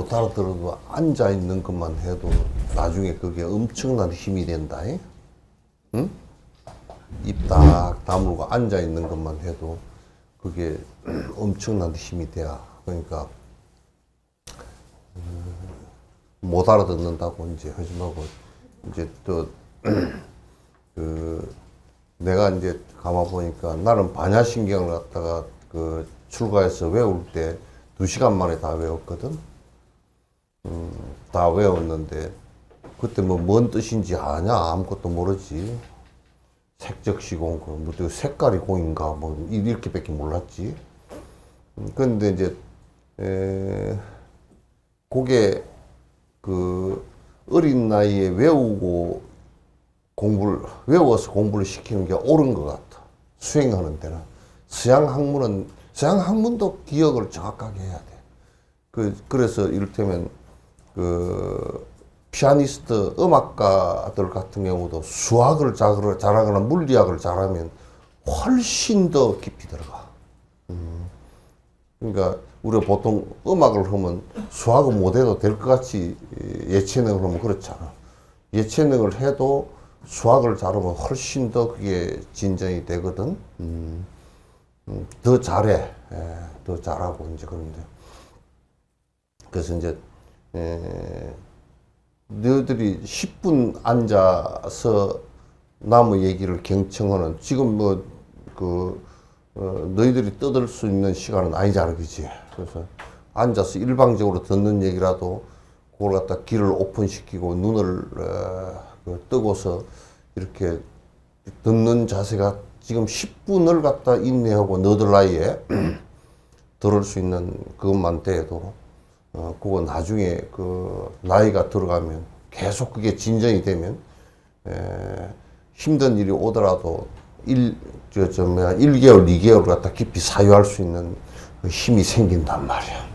못 알아들어도 앉아 있는 것만 해도 나중에 그게 엄청난 힘이 된다. 응? 입 딱 다물고 앉아 있는 것만 해도 그게 엄청난 힘이 돼야. 그러니까 못 알아듣는다고 이제 하지 말고 이제 또 내가 이제 가만 보니까 나는 반야신경을 갖다가 출가해서 외울 때 2시간 만에 다 외웠거든. 다 외웠는데 그때 뭐 뭔 뜻인지 아냐? 아무것도 모르지. 색적시공, 뭐 색깔이 공인가 뭐 이렇게밖에 몰랐지. 그런데 이제 그게 어린 나이에 외워서 공부를 시키는 게 옳은 것 같아. 수행하는 데는. 서양 학문도 기억을 정확하게 해야 돼. 그래서 이를테면 피아니스트, 음악가들 같은 경우도 수학을 잘하거나 물리학을 잘하면 훨씬 더 깊이 들어가. 그러니까 우리가 보통 음악을 하면 수학을 못해도 될 것 같이 예체능을 하면 그렇잖아. 예체능을 해도 수학을 잘하면 훨씬 더 그게 진전이 되거든. 더 잘해. 더 잘하고 이제 그런데. 그래서 이제 너희들이 10분 앉아서 나무 얘기를 경청하는 지금 너희들이 떠들 수 있는 시간은 아니잖아, 그지? 그래서 앉아서 일방적으로 듣는 얘기라도 그걸 갖다 귀를 오픈시키고 눈을 뜨고서 이렇게 듣는 자세가 지금 10분을 갖다 인내하고 너들 나이에 들을 수 있는 그것만 돼도 그거 나중에 나이가 들어가면 계속 그게 진전이 되면 힘든 일이 오더라도 1개월, 2개월 갖다 깊이 사유할 수 있는 힘이 생긴단 말이야.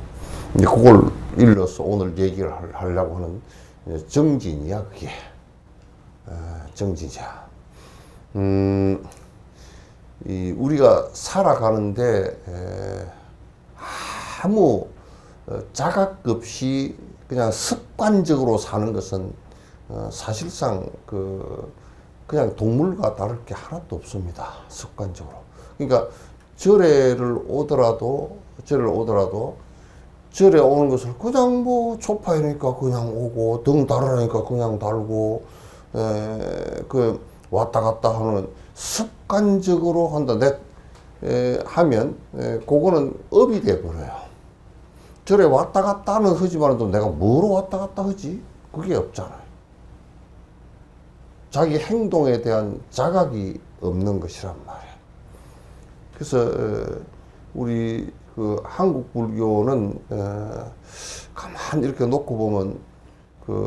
근데 그걸 일러서 오늘 얘기를 하려고 하는 정진이야, 그게. 정진이야. 우리가 살아가는데 아무 자각 없이 그냥 습관적으로 사는 것은 사실상 그냥 동물과 다를 게 하나도 없습니다. 습관적으로. 그러니까 절에를 오더라도 절에 오는 것을 그냥 뭐 초파이니까 그냥 오고 등 달으니까 그냥 달고 왔다 갔다 하는 습관적으로 한다. 하면 그거는 업이 돼버려요. 절에 왔다 갔다는 하지만도 내가 뭐로 왔다 갔다 하지? 그게 없잖아요. 자기 행동에 대한 자각이 없는 것이란 말이에요. 그래서 우리 한국 불교는 가만 이렇게 놓고 보면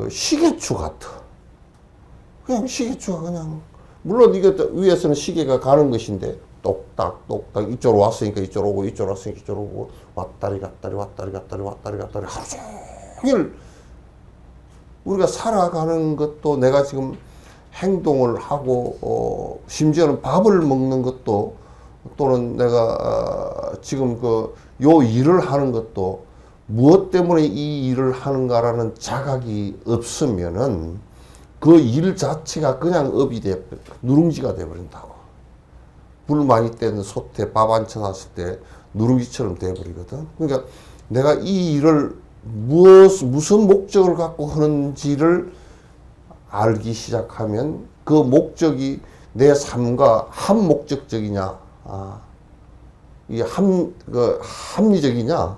시계추 같아. 그냥 시계추가 그냥 물론 이게 위에서는 시계가 가는 것인데 똑딱 똑딱 이쪽으로 왔으니까 이쪽으로 오고 이쪽으로 왔으니까 이쪽으로 오고 왔다리 갔다리 왔다리 갔다리 왔다리 갔다리 하루 종일 우리가 살아가는 것도 내가 지금 행동을 하고 심지어는 밥을 먹는 것도 또는 내가 지금 요 일을 하는 것도 무엇 때문에 이 일을 하는가라는 자각이 없으면은 그 일 자체가 그냥 업이 누룽지가 돼버린다고. 불 많이 떼는 솥에 밥 안 쳐놨을 때 누룽지처럼 돼버리거든. 그러니까 내가 이 일을 무슨 목적을 갖고 하는지를 알기 시작하면 그 목적이 내 삶과 한 목적적이냐, 합리적이냐,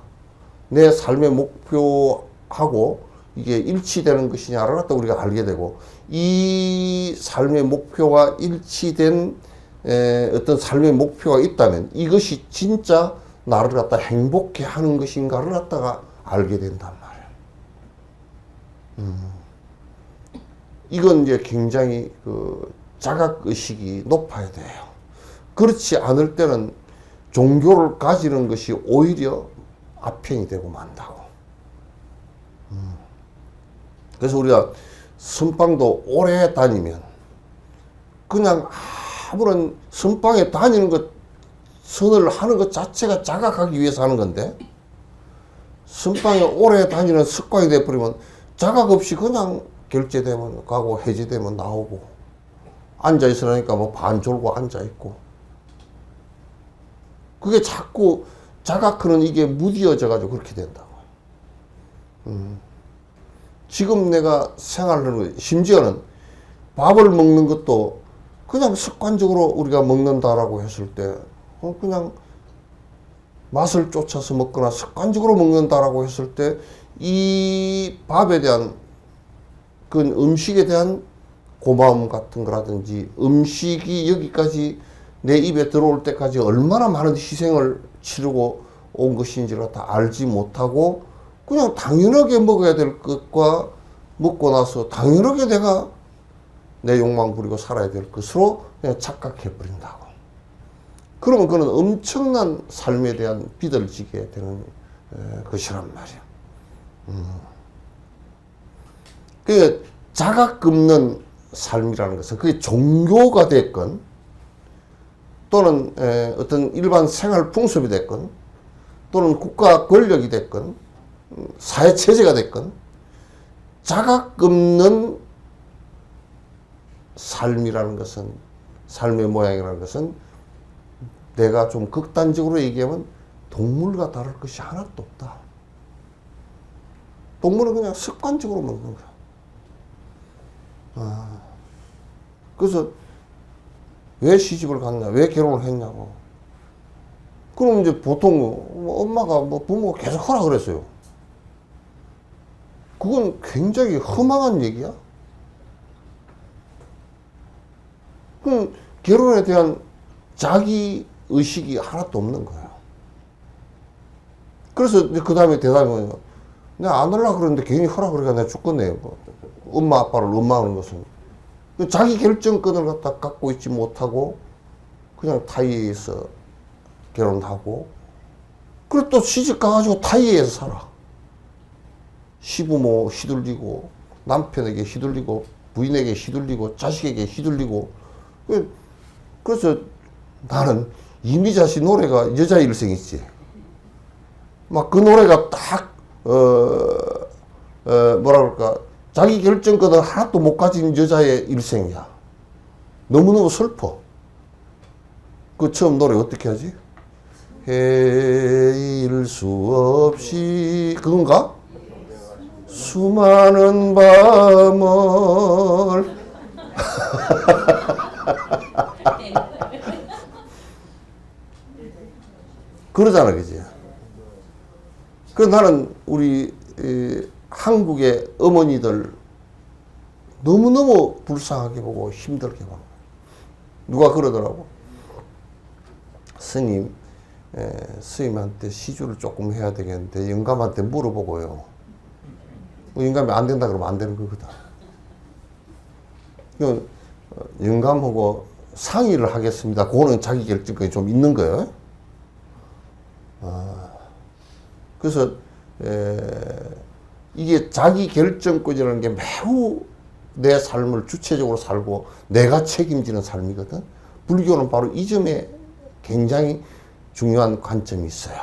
내 삶의 목표하고 이게 일치되는 것이냐를 갖다 우리가 알게 되고, 이 삶의 목표가 일치된 어떤 삶의 목표가 있다면 이것이 진짜 나를 갖다 행복해 하는 것인가를 갖다가 알게 된단 말이야. 이건 이제 굉장히 그 자각의식이 높아야 돼요. 그렇지 않을 때는 종교를 가지는 것이 오히려 악편이 되고 만다고. 그래서 우리가 선방도 오래 다니면 그냥 아무런 선방에 다니는 것, 선을 하는 것 자체가 자각하기 위해서 하는 건데, 선방에 오래 다니는 습관이 돼버리면 자각 없이 그냥 결제되면 가고 해제되면 나오고, 앉아있으라니까 뭐 반 졸고 앉아있고, 그게 자꾸 자각하는 이게 무디어져 가지고 그렇게 된다고. 지금 내가 생활하는 거, 심지어는 밥을 먹는 것도 그냥 습관적으로 우리가 먹는다라고 했을 때, 그냥 맛을 쫓아서 먹거나 습관적으로 먹는다라고 했을 때, 이 밥에 대한, 그 음식에 대한 고마움 같은 거라든지, 음식이 여기까지 내 입에 들어올 때까지 얼마나 많은 희생을 치르고 온 것인지를 다 알지 못하고, 그냥 당연하게 먹어야 될 것과 먹고 나서 당연하게 내가 내 욕망 부리고 살아야 될 것으로 그냥 착각해 버린다고. 그러면 그는 엄청난 삶에 대한 빚을 지게 되는 것이란 말이야. 그 자각 없는 삶이라는 것은 그게 종교가 됐건 또는 어떤 일반 생활 풍습이 됐건 또는 국가 권력이 됐건 사회 체제가 됐건 자각 없는 삶이라는 것은, 삶의 모양이라는 것은 내가 좀 극단적으로 얘기하면 동물과 다를 것이 하나도 없다. 동물은 그냥 습관적으로 먹는 거야. 그래서 왜 시집을 갔냐, 왜 결혼을 했냐고. 그럼 이제 보통 엄마가 부모가 계속 하라 그랬어요. 그건 굉장히 허망한 얘기야. 그럼 결혼에 대한 자기 의식이 하나도 없는 거야. 그래서 그 다음에 대답이 뭐냐. 내가 안 하려고 그러는데 괜히 하라 그러니까 내가 죽겠네. 엄마 아빠를 원망하는 것은. 자기 결정권을 갖고 있지 못하고 그냥 타이에서 결혼하고, 그리고 또 시집 가가지고 타이에서 살아. 시부모 휘둘리고 남편에게 휘둘리고 부인에게 휘둘리고 자식에게 휘둘리고. 그래서 나는 이미자 씨 노래가 여자 일생 있지. 막 그 노래가 딱 뭐라 그럴까, 자기 결정권을 하나도 못 가진 여자의 일생이야. 너무너무 슬퍼. 그 처음 노래 어떻게 하지? 헤일 수 없이, 그건가? 수많은 밤을 그러잖아, 그지? 그래서 나는 우리 한국의 어머니들 너무너무 불쌍하게 보고 힘들게 보고. 누가 그러더라고. 스님한테 시주를 조금 해야 되겠는데 영감한테 물어보고요. 영감이 안 된다 그러면 안 되는 거거든. 영감하고 상의를 하겠습니다. 그거는 자기 결정권이 좀 있는 거예요. 그래서 이게 자기 결정권이라는 게 매우 내 삶을 주체적으로 살고 내가 책임지는 삶이거든. 불교는 바로 이 점에 굉장히 중요한 관점이 있어요.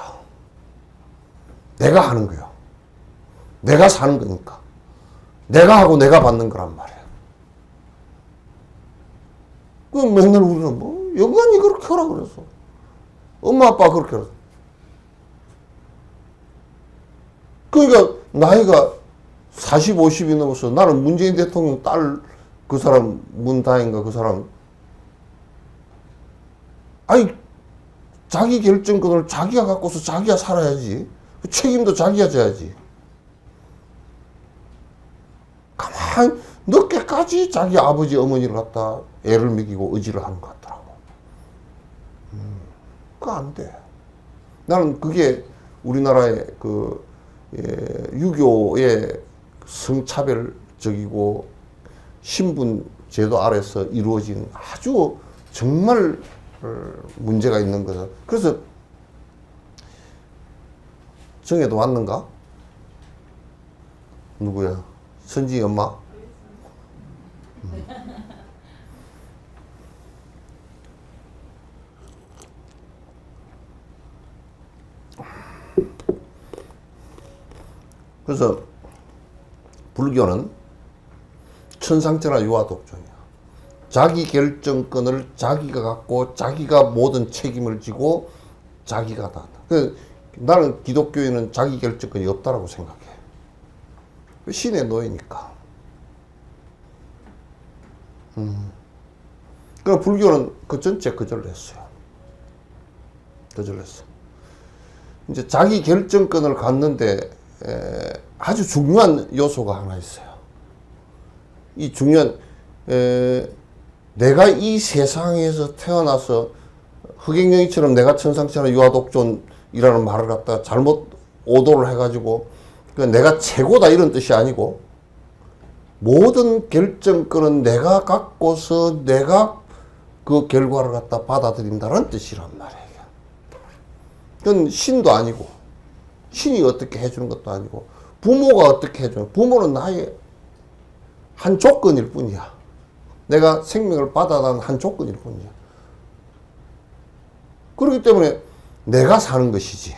내가 하는 거예요. 내가 사는 거니까. 내가 하고 내가 받는 거란 말이야. 그 맨날 우리는 뭐 영감이 그렇게 하라 그랬어. 엄마 아빠 그렇게 하라. 그러니까 나이가 40, 50이 넘어서 나는 문재인 대통령 딸 그 사람 문다인가 그 사람 아니 자기 결정권을 자기가 갖고서 자기가 살아야지. 그 책임도 자기가 져야지. 가만 늦게까지 자기 아버지 어머니를 갖다 애를 먹이고 의지를 하는 것 같더라고. 그거 안 돼. 나는 그게 우리나라의 그 유교의 성차별적이고 신분 제도 아래서 이루어진 아주 정말 문제가 있는 거죠. 그래서 정혜도 왔는가? 누구야? 선지 엄마? 그래서 불교는 천상천하 유아독존이야. 자기 결정권을 자기가 갖고 자기가 모든 책임을 지고 자기가 다. 나는 기독교인은 자기 결정권이 없다라고 생각해. 신의 노예니까. 그럼 불교는 그 전체 거절했어요. 거절했어. 이제 자기 결정권을 갖는데 아주 중요한 요소가 하나 있어요. 이 중요한 내가 이 세상에서 태어나서 흑행영이처럼 내가 천상천하 유아독존이라는 말을 갖다가 잘못 오도를 해가지고 내가 최고다 이런 뜻이 아니고 모든 결정권은 내가 갖고서 내가 그 결과를 갖다 받아들인다는 뜻이란 말이에요. 그건 신도 아니고 신이 어떻게 해주는 것도 아니고 부모가 어떻게 해주는 부모는 나의 한 조건일 뿐이야. 내가 생명을 받아다는 한 조건일 뿐이야. 그렇기 때문에 내가 사는 것이지.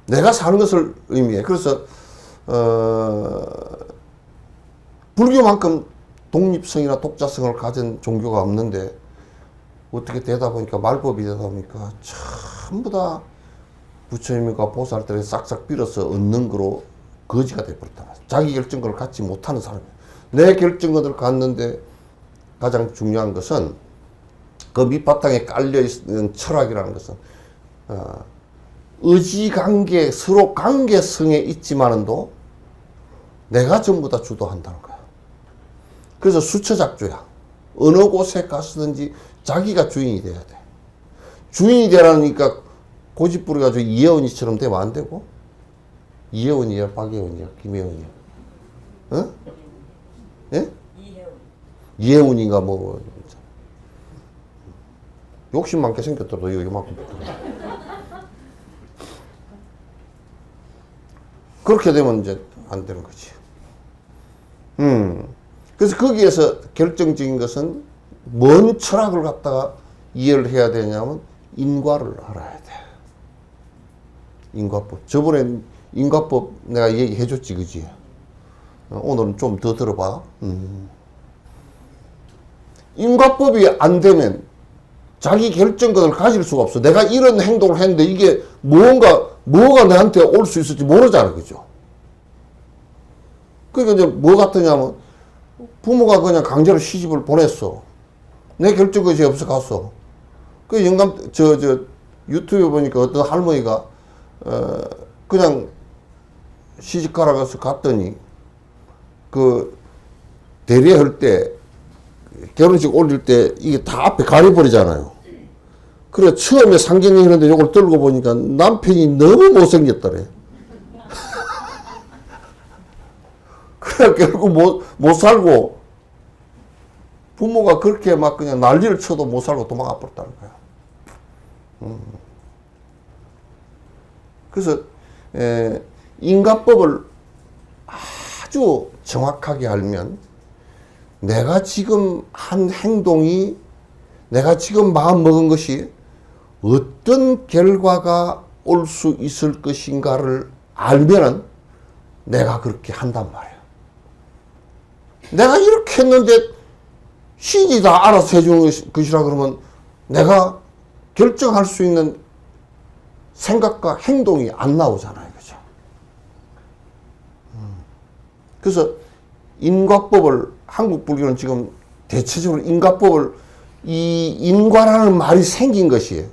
내가 사는 것을 의미해. 그래서 불교만큼 독립성이나 독자성을 가진 종교가 없는데 어떻게 되다 보니까 말법이 되다 보니까 전부 다 부처님과 보살들이 싹싹 빌어서 얻는 거로 거지가 돼버렸다. 자기 결정권을 갖지 못하는 사람이야. 내 결정권을 갖는데 가장 중요한 것은 그 밑바탕에 깔려있는 철학이라는 것은 의지관계, 서로 관계성에 있지만은도 내가 전부 다 주도한다는 거야. 그래서 수처작조야. 어느 곳에 가서든지 자기가 주인이 돼야 돼. 주인이 되라니까 고집 부려가지고 이혜원이처럼 되면 안 되고 이혜원이야, 박혜원이야, 김혜원이야. 어? 예? 이혜원인가 뭐 욕심 많게 생겼더라도 이만큼 그렇게 되면 이제 안 되는 거지. 그래서 거기에서 결정적인 것은 뭔 철학을 갖다가 이해를 해야 되냐면 인과를 알아야 돼. 인과법. 저번에 인과법 내가 얘기해 줬지, 그지? 오늘은 좀 더 들어봐. 인과법이 안 되면 자기 결정권을 가질 수가 없어. 내가 이런 행동을 했는데 이게 뭐가 나한테 올 수 있을지 모르잖아, 그죠? 그러니까 이제 뭐 같으냐면 부모가 그냥 강제로 시집을 보냈어. 내 결정권이 없어 갔어. 그 영감, 유튜브에 보니까 어떤 할머니가, 그냥 시집 가라 가서 갔더니, 그, 대리할 때, 결혼식 올릴 때, 이게 다 앞에 가려버리잖아요. 그래, 처음에 상견례 하는데 이걸 들고 보니까 남편이 너무 못생겼더래. 그래, 결국 못 살고, 부모가 그렇게 막 그냥 난리를 쳐도 못 살고 도망가 버렸다는 거야. 그래서, 인과법을 아주 정확하게 알면, 내가 지금 한 행동이, 내가 지금 마음 먹은 것이 어떤 결과가 올 수 있을 것인가를 알면은 내가 그렇게 한단 말이야. 내가 이렇게 했는데 신이 다 알아서 해주는 것이라 그러면 내가 결정할 수 있는 생각과 행동이 안 나오잖아요. 그죠? 그래서 인과법을, 한국 불교는 지금 대체적으로 인과법을, 이 인과라는 말이 생긴 것이에요.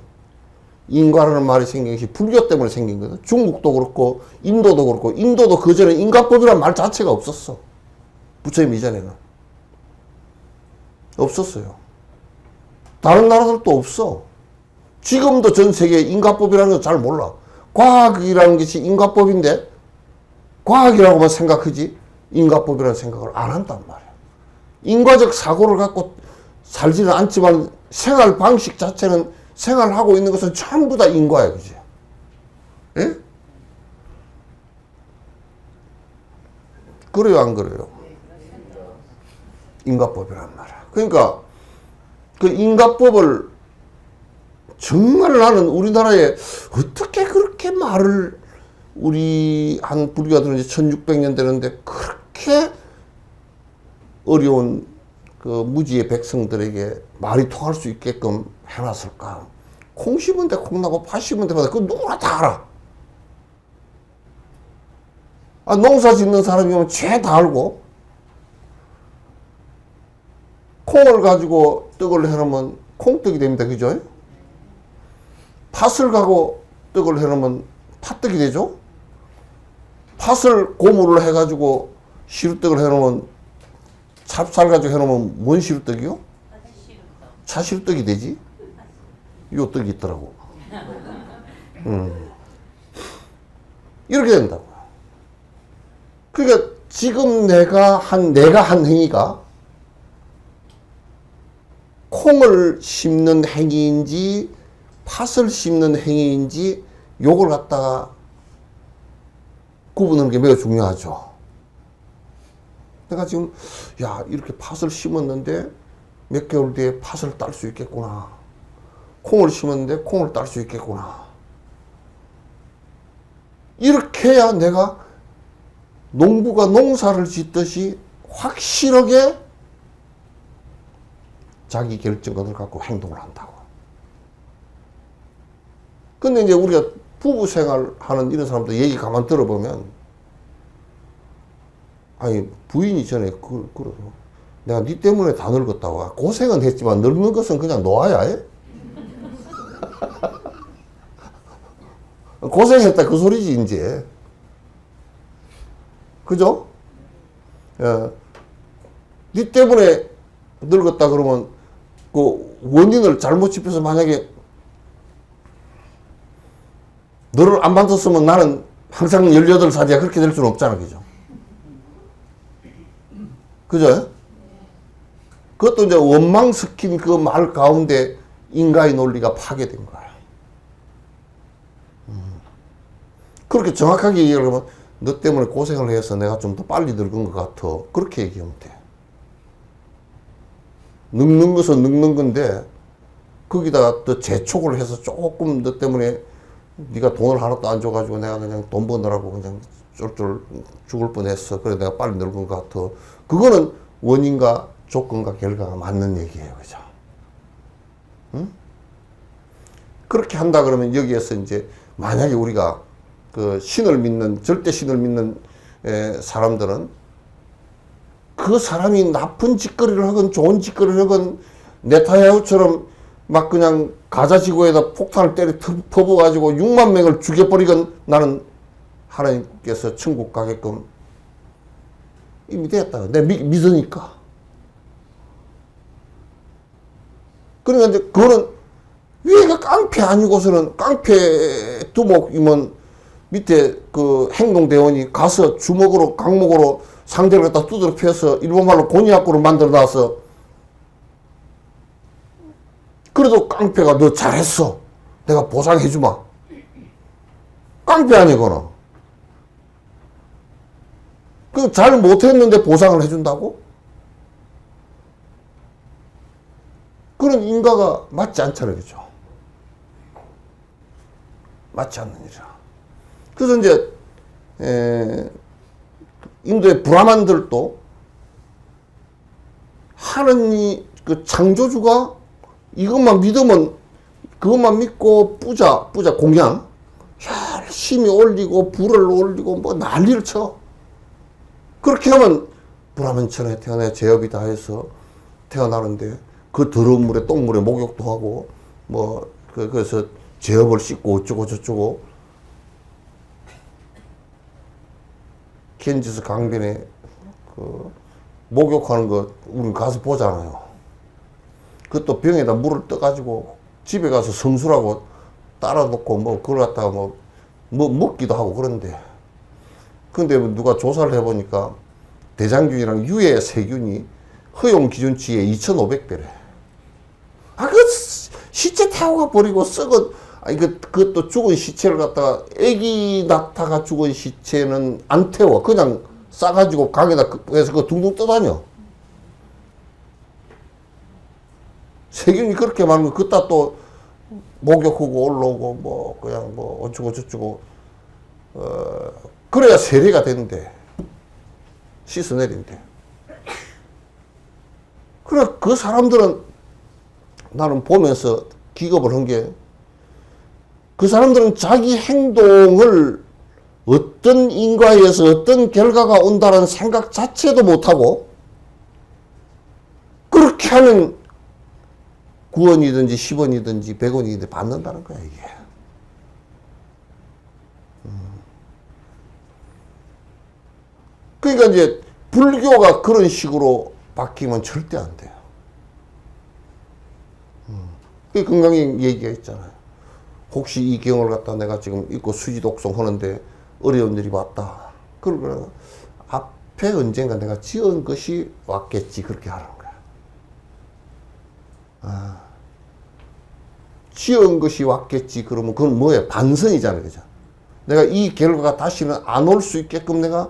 인과라는 말이 생긴 것이 불교 때문에 생긴 거다. 중국도 그렇고 인도도 그렇고, 인도도 그전에 인과법이라는 말 자체가 없었어. 부처님 이전에는 없었어요. 다른 나라들도 없어. 지금도 전 세계에 인과법이라는 걸 잘 몰라. 과학이라는 것이 인과법인데 과학이라고만 생각하지 인과법이라는 생각을 안 한단 말이야. 인과적 사고를 갖고 살지는 않지만 생활 방식 자체는, 생활하고 있는 것은 전부 다 인과야. 그지? 예? 그래요, 안 그래요? 인과법이란 말이야. 그러니까 그 인과법을 정말 나는 우리나라에 어떻게 그렇게 말을, 우리 한 불교가 들은 지 1600년 되는데 그렇게 어려운 그 무지의 백성들에게 말이 통할 수 있게끔 해놨을까? 콩 심은 데 콩 나고 팥 심은 데마다 그거 누구나 다 알아. 아, 농사 짓는 사람이면 죄 다 알고, 콩을 가지고 떡을 해놓으면 콩떡이 됩니다. 그죠? 팥을 가고 떡을 해놓으면 팥떡이 되죠? 팥을 고무를 해가지고 시루떡을 해놓으면, 찹쌀 가지고 해놓으면 뭔 시루떡이요? 차시루떡이 되지? 요 떡이 있더라고. 이렇게 된다고. 그러니까 지금 내가 한 행위가 콩을 심는 행위인지 팥을 심는 행위인지 요걸 갖다가 구분하는 게 매우 중요하죠. 내가 지금 야, 이렇게 팥을 심었는데 몇 개월 뒤에 팥을 딸 수 있겠구나. 콩을 심었는데 콩을 딸 수 있겠구나. 이렇게 해야 내가 농부가 농사를 짓듯이 확실하게 자기 결정권을 갖고 행동을 한다고. 근데 이제 우리가 부부 생활하는 이런 사람들 얘기 가만 들어보면, 아니, 부인이 전에 그러고, 내가 니 때문에 다 늙었다고. 고생은 했지만 늙는 것은 그냥 놓아야 해. 고생했다 그 소리지 이제. 그죠? 니 때문에 늙었다 그러면 그 원인을 잘못 짚어서 만약에 너를 안 만졌으면 나는 항상 18살이야 그렇게 될 수는 없잖아. 그죠? 그죠? 그것도 이제 원망 섞인 그 말 가운데 인과의 논리가 파괴된 거야. 그렇게 정확하게 얘기하면 너 때문에 고생을 해서 내가 좀 더 빨리 늙은 것 같아. 그렇게 얘기하면 돼. 늙는 것은 늙는 건데 거기다가 또 재촉을 해서 조금 너 때문에 네가 돈을 하나도 안 줘가지고 내가 그냥 돈 버느라고 그냥 쫄쫄 죽을 뻔했어. 그래 내가 빨리 늙은 것 같아. 그거는 원인과 조건과 결과가 맞는 얘기예요. 그죠? 응? 그렇게 한다 그러면 여기에서 이제 만약에 우리가 그 신을 믿는, 절대 신을 믿는 사람들은 그 사람이 나쁜 짓거리를 하건 좋은 짓거리를 하건 네타야후처럼 막 그냥 가자지구에다 폭탄을 때려 퍼부어가지고 6만 명을 죽여버리건 나는 하나님께서 천국 가게끔 이미 됐다. 내가 믿으니까. 그러니까 이제 그거는 위에가 깡패 아니고서는 깡패 두목이면 밑에 그 행동대원이 가서 주먹으로 강목으로 상대를 갖다 두드려 펴서 일본말로 곤이약구를 만들어 놔서 그래도 깡패가 너 잘했어. 내가 보상해주마. 깡패 아니야, 그거는. 그 잘 못했는데 보상을 해준다고? 그런 인과가 맞지 않잖아요, 그죠? 맞지 않는 일이라. 그래서 이제 인도의 브라만들도 하느님 그 창조주가 이것만 믿으면 그것만 믿고 뿌자 공양 열심히 올리고 불을 올리고 뭐 난리를 쳐. 그렇게 하면 브라만천에 태어나 제업이 다 해서 태어나는데 그 더러운 물에 똥물에 목욕도 하고 뭐 그래서 제업을 씻고 어쩌고 저쩌고 켄지스 강변에 그 목욕하는 거 우리 가서 보잖아요. 그것도 병에다 물을 떠가지고 집에 가서 성수라고 따라 놓고 뭐 그걸 갖다가 뭐 먹기도 하고 그런데 근데 누가 조사를 해보니까 대장균이랑 유해 세균이 허용 기준치에 2,500배래. 그 시체 태워가 버리고 썩은 아니 그것도 죽은 시체를 갖다가 애기 낙타가 죽은 시체는 안 태워. 그냥 싸가지고 강에다 해서 그 둥둥 떠다녀. 세균이 그렇게 많은 거 그따 또 목욕하고 올라오고 뭐 그냥 뭐 어쩌고 저쩌고 그래야 세례가 되는데 씻어내린대. 그래 그 사람들은 나는 보면서 기겁을 한 게 그 사람들은 자기 행동을 어떤 인과에서 어떤 결과가 온다는 생각 자체도 못하고 그렇게 하면 9원이든지 10원이든지 100원이든지 받는다는 거야 이게. 그러니까 이제 불교가 그런 식으로 바뀌면 절대 안 돼요. 그 건강이 얘기가 있잖아요. 혹시 이 경을 갖다 내가 지금 읽고 수지독송 하는데 어려운 일이 왔다. 그러고 앞에 언젠가 내가 지은 것이 왔겠지. 그렇게 하라는 거야. 지은 것이 왔겠지. 그러면 그건 뭐예요? 반성이잖아요. 그죠? 내가 이 결과가 다시는 안 올 수 있게끔 내가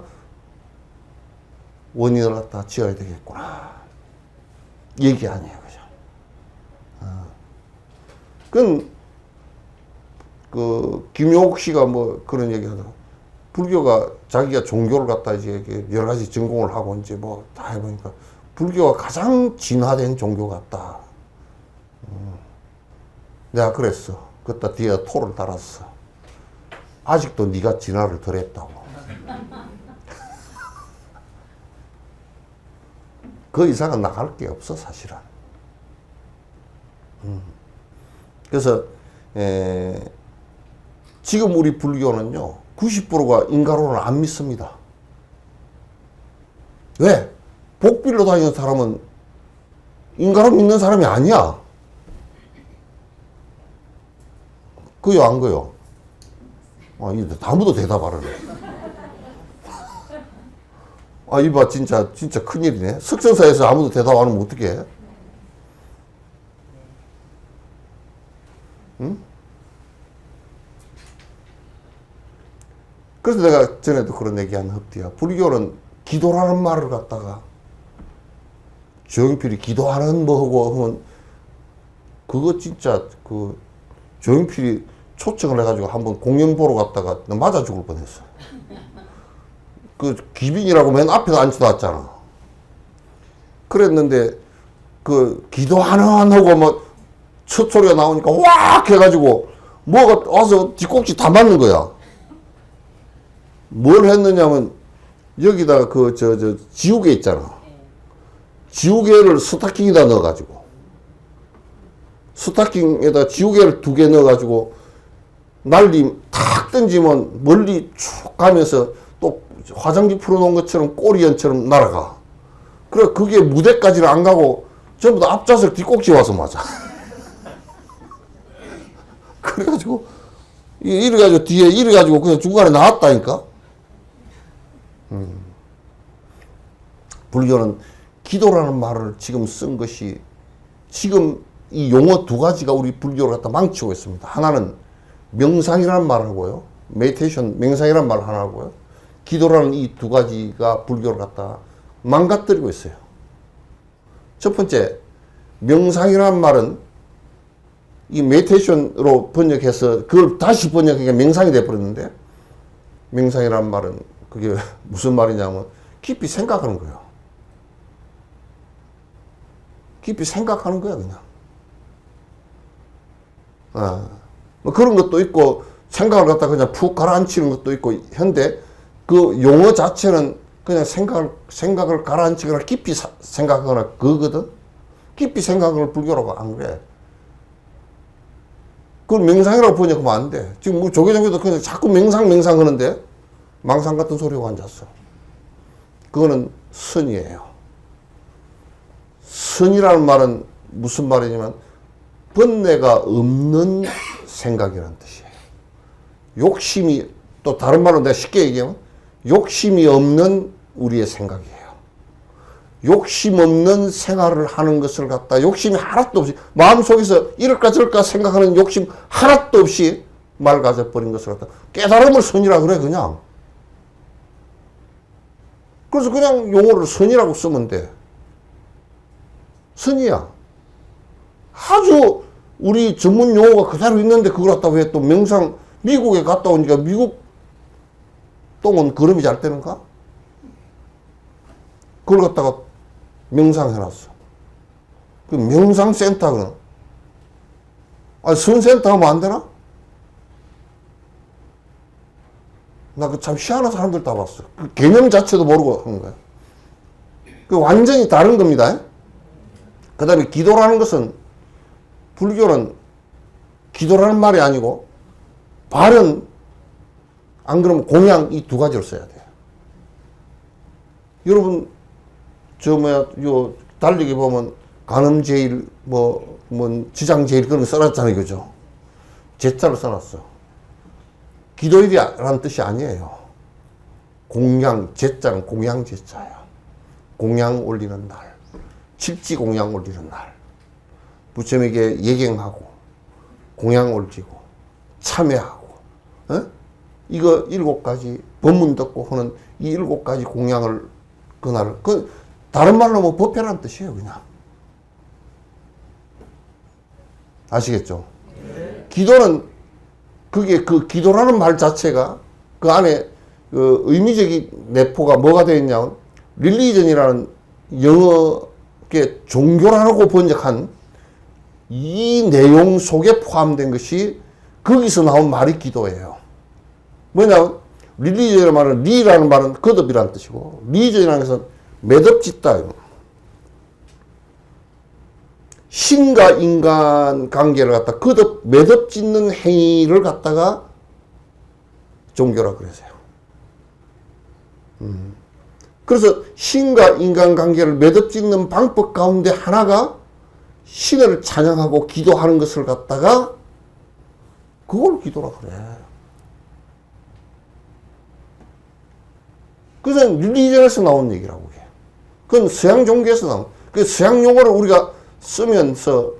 원인을 갖다 지어야 되겠구나. 얘기 아니에요. 그죠? 그건 김용옥 씨가 뭐 그런 얘기 하더라고. 불교가 자기가 종교를 갖다 이제 여러 가지 전공을 하고 이제 뭐 다 해보니까 불교가 가장 진화된 종교 같다. 내가 그랬어. 그때 뒤에 토를 달았어. 아직도 네가 진화를 덜 했다고. 그 이상은 나갈 게 없어 사실은. 그래서 지금 우리 불교는요 90%가 인가론을 안 믿습니다. 왜? 복빌로 다니는 사람은 인가론 믿는 사람이 아니야. 그요 안 그요? 아무도 대답 안 하네. 이봐 진짜 큰일이네. 석성사에서 아무도 대답 안 하면 어떡해? 응? 그래서 내가 전에도 그런 얘기한 흡디야. 불교는 기도라는 말을 갖다가 조용필이 기도하는 뭐 하고 하면 그거 진짜 조용필이 초청을 해가지고 한번 공연 보러 갔다가 맞아 죽을 뻔했어. 기빈이라고 맨 앞에 앉혀놨잖아. 그랬는데 기도하는 하고 뭐 첫 소리가 나오니까 확 해가지고 뭐가 와서 뒷꼭지 다 맞는 거야. 뭘 했느냐면 여기다 지우개 있잖아. 지우개를 스타킹에다 넣어가지고 스타킹에다 지우개를 2개 넣어가지고 난리 탁 던지면 멀리 쭉 가면서 또 화장지 풀어놓은 것처럼 꼬리연처럼 날아가. 그래 그게 무대까지는 안 가고 전부 다 앞좌석 뒷꼭지 와서 맞아. 그래가지고 이래가지고 뒤에 이래가지고 그냥 중간에 나왔다니까. 불교는 기도라는 말을 지금 쓴 것이 지금 이 용어 2가지가 우리 불교를 갖다 망치고 있습니다. 하나는 명상이라는 말을 하고요. 메디테이션 명상이라는 말을 하나 하고요. 기도라는 이 2가지가 불교를 갖다 망가뜨리고 있어요. 첫 번째 명상이라는 말은 이 메디테이션으로 번역해서 그걸 다시 번역하니까 명상이 돼버렸는데 명상이란 말은 그게 무슨 말이냐면 깊이 생각하는 거예요. 깊이 생각하는 거야, 그냥. 뭐 그런 것도 있고, 생각을 갖다 그냥 푹 가라앉히는 것도 있고, 현대 그 용어 자체는 그냥 생각을 가라앉히거나 깊이 생각하거나 그거거든? 깊이 생각을 불교라고 안 그래. 그걸 명상이라고 번역하면 안 돼. 지금 뭐 조계종교도 그냥 자꾸 명상 하는데, 망상 같은 소리하고 앉았어. 그거는 선이에요. 선이라는 말은 무슨 말이냐면 번뇌가 없는 생각이라는 뜻이에요. 욕심이, 또 다른 말로 내가 쉽게 얘기하면 욕심이 없는 우리의 생각이에요. 욕심 없는 생활을 하는 것을 갖다 욕심이 하나도 없이 마음속에서 이럴까 저럴까 생각하는 욕심 하나도 없이 맑아져 버린 것을 갖다 깨달음을 선이라 그래, 그냥. 그래서 그냥 용어를 선이라고 쓰면 돼. 선이야. 아주 우리 전문 용어가 그대로 있는데 그걸 갖다 왜 또 명상, 미국에 갔다 오니까 미국 똥은 걸음이 잘 되는가? 그걸 갖다가 명상해놨어. 그 명상센터는, 선센터 하면 안 되나? 나 그 참 희한한 사람들 다 봤어. 그 개념 자체도 모르고 하는 거야. 그 완전히 다른 겁니다. 그 다음에 기도라는 것은, 불교는 기도라는 말이 아니고, 발은, 안 그러면 공양 이 두 가지를 써야 돼요. 여러분, 요, 달리기 보면, 간음제일, 지장제일 그런 거 써놨잖아요. 그죠? 제자를 써놨어. 기도일이라는 뜻이 아니에요. 공양, 제자는 공양 제자예요. 공양 올리는 날. 칠지 공양 올리는 날. 부처님에게 예경하고, 공양 올리고, 참회하고, 이거 7가지, 법문 듣고 하는 이 7가지 공양을, 그날, 다른 말로 뭐 법회라는 뜻이에요, 그냥. 아시겠죠? 네. 기도는, 그게 그 기도라는 말 자체가 그 안에 그 의미적인 내포가 뭐가 되어 있냐면, 릴리전이라는 영어의 종교라고 번역한 이 내용 속에 포함된 것이 거기서 나온 말이 기도예요. 뭐냐면, 릴리전이라는 말은, 리라는 말은 거듭이라는 뜻이고, 리전이라는 것은 매듭짓다. 신과 인간 관계를 갖다 매듭짓는 행위를 갖다가 종교라 그러세요. 그래서 신과 인간 관계를 매듭짓는 방법 가운데 하나가 신을 찬양하고 기도하는 것을 갖다가 그걸 기도라 그래. 그것은 릴리전에서 나온 얘기라고 해요. 그건 서양 종교에서 나온, 그 서양 용어를 우리가 쓰면서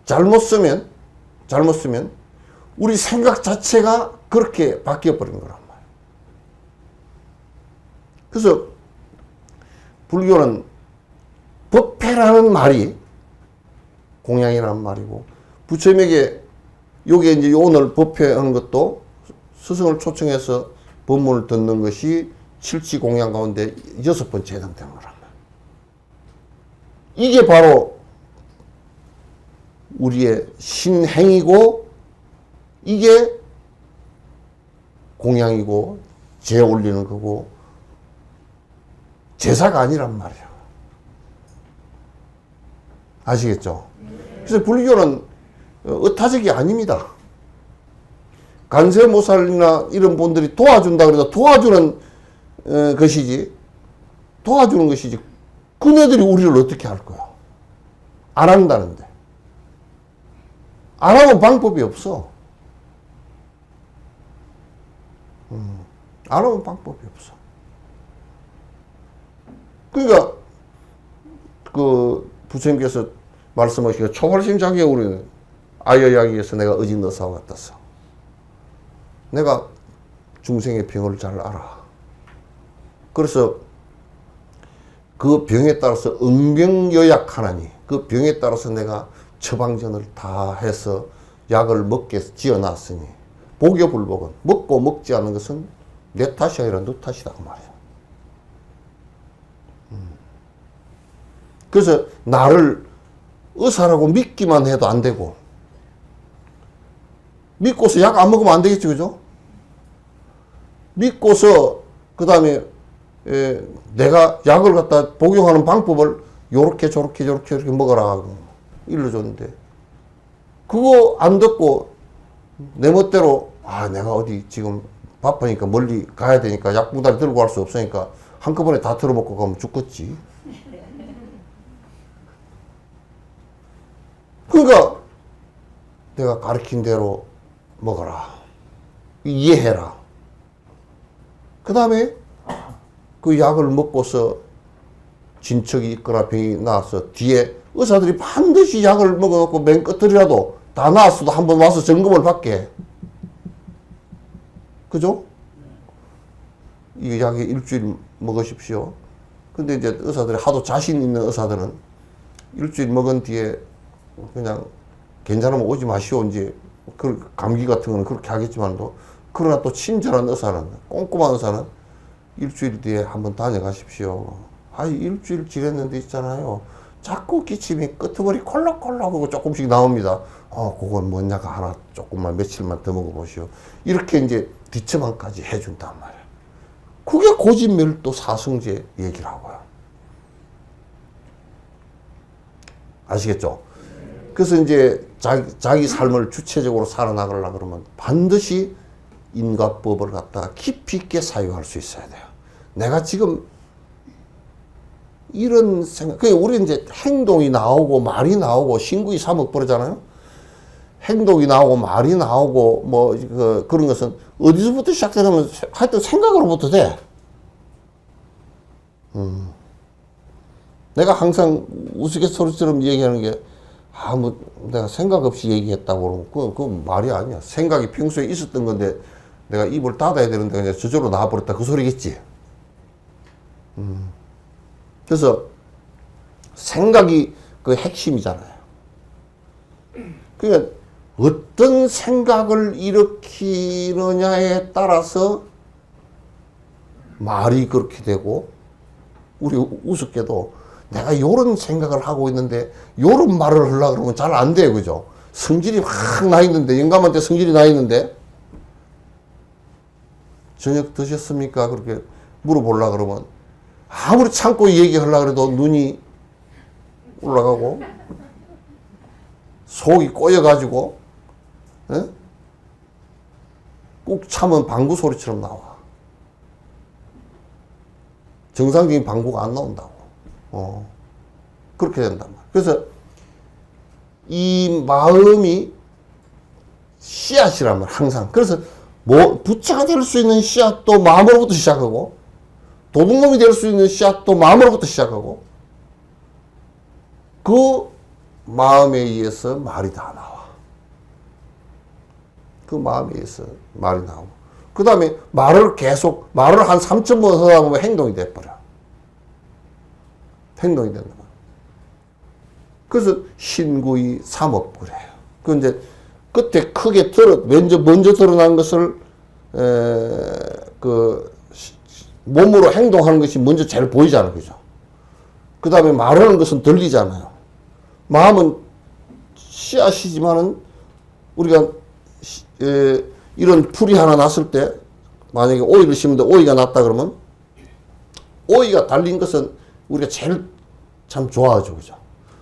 잘못 쓰면 우리 생각 자체가 그렇게 바뀌어버린 거란 말이에요. 그래서 불교는 법회라는 말이 공양이라는 말이고, 부처님에게 요게 이제 오늘 법회하는 것도 스승을 초청해서 법문을 듣는 것이 칠지 공양 가운데 6번째 해당되는 거란 말이에요. 이게 바로 우리의 신행이고, 이게 공양이고, 제 올리는 거고, 제사가 아니란 말이에요. 아시겠죠? 그래서 불교는 의타적이 아닙니다. 간세모살이나 이런 분들이 도와준다 그래서 도와주는 것이지, 그네들이 우리를 어떻게 할 거야? 안 한다는데. 안 하면 방법이 없어. 안 하면 방법이 없어. 그러니까, 부처님께서 말씀하시기에 초월심 자기에 우리는 아여야기에서 내가 어진 너사와 같았어. 내가 중생의 병을 잘 알아. 그래서 그 병에 따라서 응병여약하나니, 그 병에 따라서 내가 처방전을 다 해서 약을 먹게 지어놨으니, 복여불복은 먹고 먹지 않은 것은 내 탓이 아니라 너 탓이다 그 말이야. 그래서 나를 의사라고 믿기만 해도 안 되고, 믿고서 약 안 먹으면 안 되겠지, 그죠? 믿고서 그 다음에 내가 약을 갖다 복용하는 방법을 요렇게 저렇게 저렇게 저렇게 먹어라 하고 일러줬는데, 그거 안 듣고 내 멋대로 내가 어디 지금 바쁘니까 멀리 가야 되니까 약봉다리 들고 갈 수 없으니까 한꺼번에 다 틀어먹고 가면 죽겠지. 그러니까 내가 가르친 대로 먹어라, 이해해라. 그 다음에 그 약을 먹고서 진척이 있거나 병이 나와서 뒤에 의사들이 반드시 약을 먹어놓고 맨 끝들이라도 다 나왔어도 한번 와서 점검을 받게. 그죠? 이 약이 일주일 먹으십시오. 근데 이제 의사들이 하도 자신 있는 의사들은 일주일 먹은 뒤에 그냥 괜찮으면 오지 마시오. 이제 그 감기 같은 거는 그렇게 하겠지만도, 그러나 또 친절한 의사는, 꼼꼼한 의사는 일주일 뒤에 한번 다녀가십시오. 일주일 지냈는데 있잖아요, 자꾸 기침이 끄트머리 콜록콜록하고 조금씩 나옵니다. 그건 뭔 약 하나 조금만 며칠만 더 먹어보시오. 이렇게 이제 뒷처방까지 해준단 말이에요. 그게 고진멸도 사성제 얘기라고요. 아시겠죠? 그래서 이제 자기 삶을 주체적으로 살아나가려고 그러면 반드시 인과법을 갖다가 깊이 있게 사유할 수 있어야 돼요. 내가 지금 이런 생각, 우리 이제 행동이 나오고 말이 나오고 신구이 3억 버리잖아요. 행동이 나오고 말이 나오고 그런 것은 어디서부터 시작되냐면 하여튼 생각으로부터 돼. 내가 항상 우스갯소리처럼 얘기하는 게, 내가 생각 없이 얘기했다고 그러면 그건 말이 아니야. 생각이 평소에 있었던 건데 내가 입을 닫아야 되는데 그냥 저절로 나와버렸다, 그 소리겠지. 그래서 생각이 그 핵심이잖아요. 그러니까 어떤 생각을 일으키느냐에 따라서 말이 그렇게 되고, 우리 우습게도 내가 요런 생각을 하고 있는데 요런 말을 하려고 그러면 잘 안 돼요, 그죠? 성질이 확 나 있는데, 영감한테 성질이 나 있는데 저녁 드셨습니까? 그렇게 물어보려고 그러면 아무리 참고 얘기하려고 해도 눈이 올라가고 속이 꼬여가지고 꾹 참은 방구 소리처럼 나와. 정상적인 방구가 안 나온다고. 그렇게 된단 말이야. 그래서 이 마음이 씨앗이란 말이야, 항상. 그래서 부처가 될 수 있는 씨앗도 마음으로부터 시작하고, 도둑놈이 될 수 있는 씨앗도 마음으로부터 시작하고, 그 마음에 의해서 말이 다 나와. 그 마음에 의해서 말이 나오고, 그 다음에 말을 한 3,000번 하다 보면 행동이 돼버려. 행동이 된다. 그래서 신구이 3억 그래요. 그 이제 끝에 크게 먼저 드러난 것을 몸으로 행동하는 것이 먼저 제일 보이잖아요, 그죠? 그 다음에 말하는 것은 들리잖아요. 마음은 씨앗이지만은 우리가 이런 풀이 하나 났을 때, 만약에 오이를 심는데 오이가 났다 그러면 오이가 달린 것은 우리가 제일 참 좋아하죠, 그죠?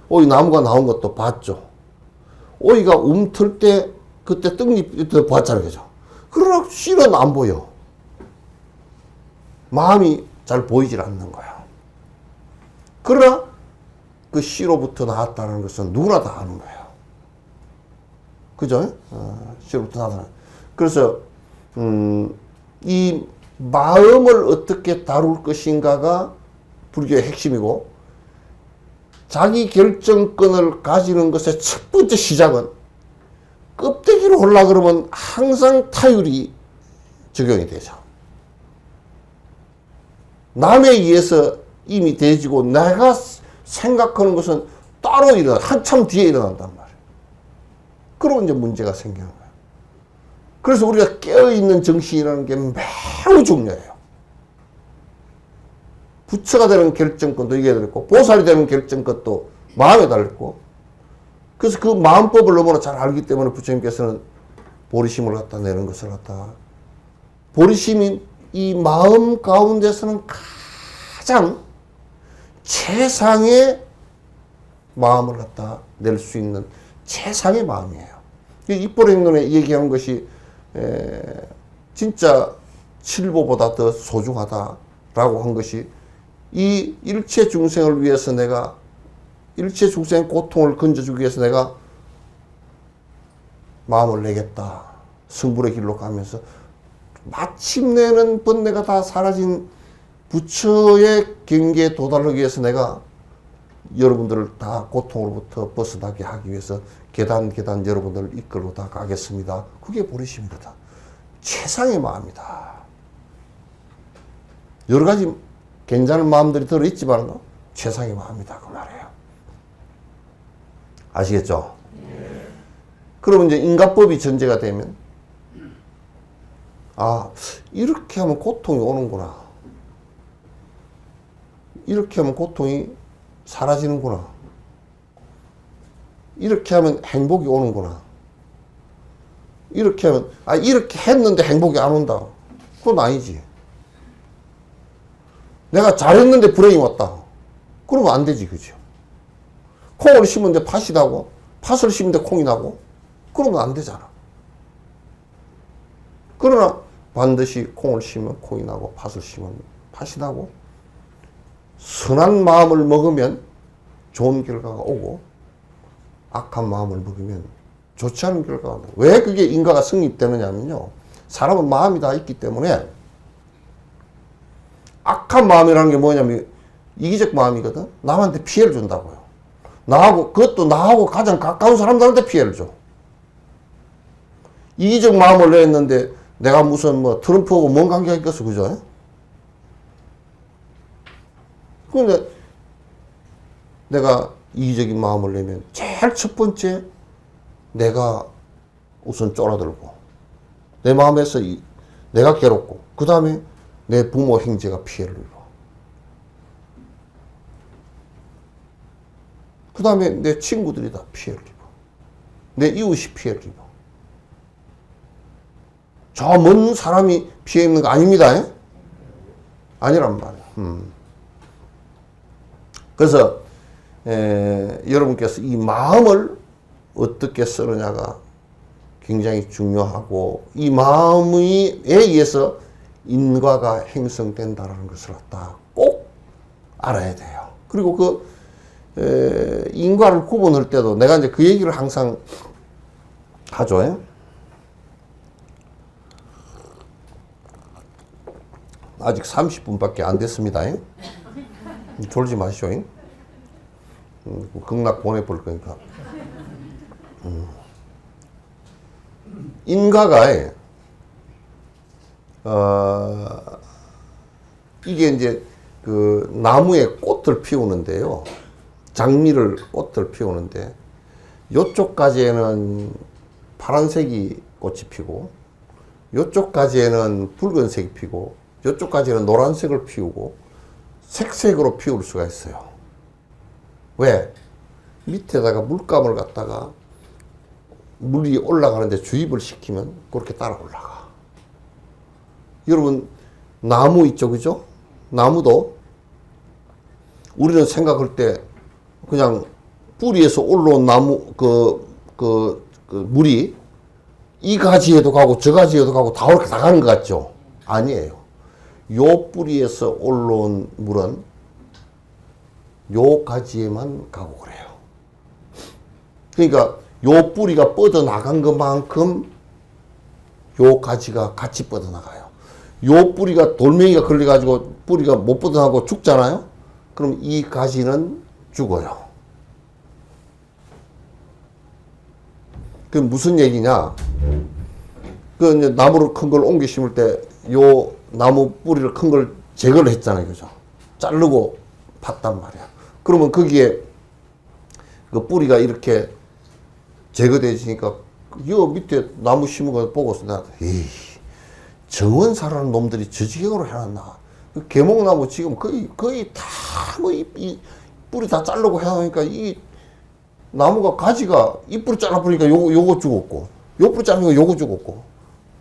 오이 나무가 나온 것도 봤죠. 오이가 움틀 때 그때 떡잎 봤잖아요, 그죠? 그러나 씨는 안 보여. 마음이 잘 보이질 않는 거야. 그러나 그 씨로부터 나왔다는 것은 누구나 다 아는 거예요. 그죠? 씨로부터 나왔다는. 그래서 이 마음을 어떻게 다룰 것인가가 불교의 핵심이고, 자기 결정권을 가지는 것의 첫 번째 시작은 껍데기로 하려고 그러면 항상 타율이 적용이 되죠. 남에 의해서 이미 되지고 내가 생각하는 것은 따로 한참 뒤에 일어난단 말이에요. 그러면 이제 문제가 생기는 거예요. 그래서 우리가 깨어있는 정신이라는 게 매우 중요해요. 부처가 되는 결정권도 이게 달렸고, 보살이 되는 결정권도 마음에 달렸고, 그래서 그 마음법을 너무나 잘 알기 때문에 부처님께서는 보리심을 갖다 내는 것을 갖다. 보리심이 이 마음 가운데서는 가장 최상의 마음을 갖다 낼 수 있는 최상의 마음이에요. 입보행론에 얘기한 것이 진짜 칠보보다 더 소중하다라고 한 것이 이 일체 중생을 위해서 내가 일체 중생의 고통을 건져주기 위해서 내가 마음을 내겠다. 성불의 길로 가면서 마침내는 번뇌가 다 사라진 부처의 경계에 도달하기 위해서 내가 여러분들을 다 고통으로부터 벗어나게 하기 위해서 계단 여러분들을 이끌고 다 가겠습니다. 그게 보리심이거든. 최상의 마음이다. 여러 가지 괜찮은 마음들이 들어있지만 최상의 마음이다. 그 말이에요. 아시겠죠? 네. 그러면 이제 인과법이 전제가 되면 아, 이렇게 하면 고통이 오는구나. 이렇게 하면 고통이 사라지는구나. 이렇게 하면 행복이 오는구나. 이렇게 하면, 아, 이렇게 했는데 행복이 안 온다. 그건 아니지. 내가 잘했는데 불행이 왔다. 그러면 안 되지, 그죠? 콩을 심는데 팥이 나고, 팥을 심는데 콩이 나고, 그러면 안 되잖아. 그러나 반드시 콩을 심으면 콩이 나고, 팥을 심으면 팥이 나고, 선한 마음을 먹으면 좋은 결과가 오고, 악한 마음을 먹으면 좋지 않은 결과가 온다. 왜 그게 인과가 성립되느냐면요. 사람은 마음이 다 있기 때문에 악한 마음이라는 게 뭐냐면 이기적 마음이거든. 남한테 피해를 준다고요. 그것도 나하고 가장 가까운 사람들한테 피해를 줘. 이기적 마음을 냈는데 내가 무슨 뭐 트럼프하고 뭔 관계가 있겠어, 그죠? 근데 내가 이기적인 마음을 내면 제일 첫 번째 내가 우선 쫄아들고 내 마음에서 내가 괴롭고 그 다음에 내 부모 형제가 피해를 입어. 그 다음에 내 친구들이 다 피해를 입어. 내 이웃이 피해를 입어. 저 먼 사람이 피해 입는 거 아닙니다. 아니란 말이야. 그래서 여러분께서 이 마음을 어떻게 쓰느냐가 굉장히 중요하고 이 마음에 의해서 인과가 형성된다는 것을 꼭 알아야 돼요. 그리고 그 인과를 구분할 때도 내가 이제 그 얘기를 항상 하죠. 아직 30분밖에 안 됐습니다. 졸지 마시오. 극락 보내볼 거니까. 인과가, 이게 이제 그 나무에 꽃을 피우는데요. 꽃을 피우는데, 요쪽까지에는 파란색이 꽃이 피고, 요쪽까지에는 붉은색이 피고, 요쪽까지는 노란색을 피우고, 색색으로 피울 수가 있어요. 왜? 밑에다가 물감을 갖다가 물이 올라가는데 주입을 시키면 그렇게 따라 올라가. 여러분, 나무 있죠, 그죠? 나무도 우리는 생각할 때 그냥 뿌리에서 올라온 나무, 물이 이 가지에도 가고 저 가지에도 가고 다 이렇게 다 가는 것 같죠? 아니에요. 요 뿌리에서 올라온 물은 요 가지에만 가고 그래요. 그러니까 요 뿌리가 뻗어나간 것만큼 요 가지가 같이 뻗어나가요. 요 뿌리가 돌멩이가 걸려가지고 뿌리가 못 뻗어나가고 죽잖아요. 그럼 이 가지는 죽어요. 그 무슨 얘기냐? 그 이제 나무를 큰 걸 옮겨 심을 때 요 나무 뿌리를 큰 걸 제거를 했잖아요, 그죠? 자르고 팠단 말이야. 그러면 거기에 그 뿌리가 이렇게 제거되지니까 여 밑에 나무 심은 거 보고서 내가, 에이, 정원사라는 놈들이 저 지경으로 해놨나. 그 계목나무 지금 거의 다 뭐 이 뿌리 다 자르고 해놓으니까 이 나무가 가지가 이 뿌리 잘라버리니까 요거 죽었고, 요 뿌리 자르니까 요거 죽었고,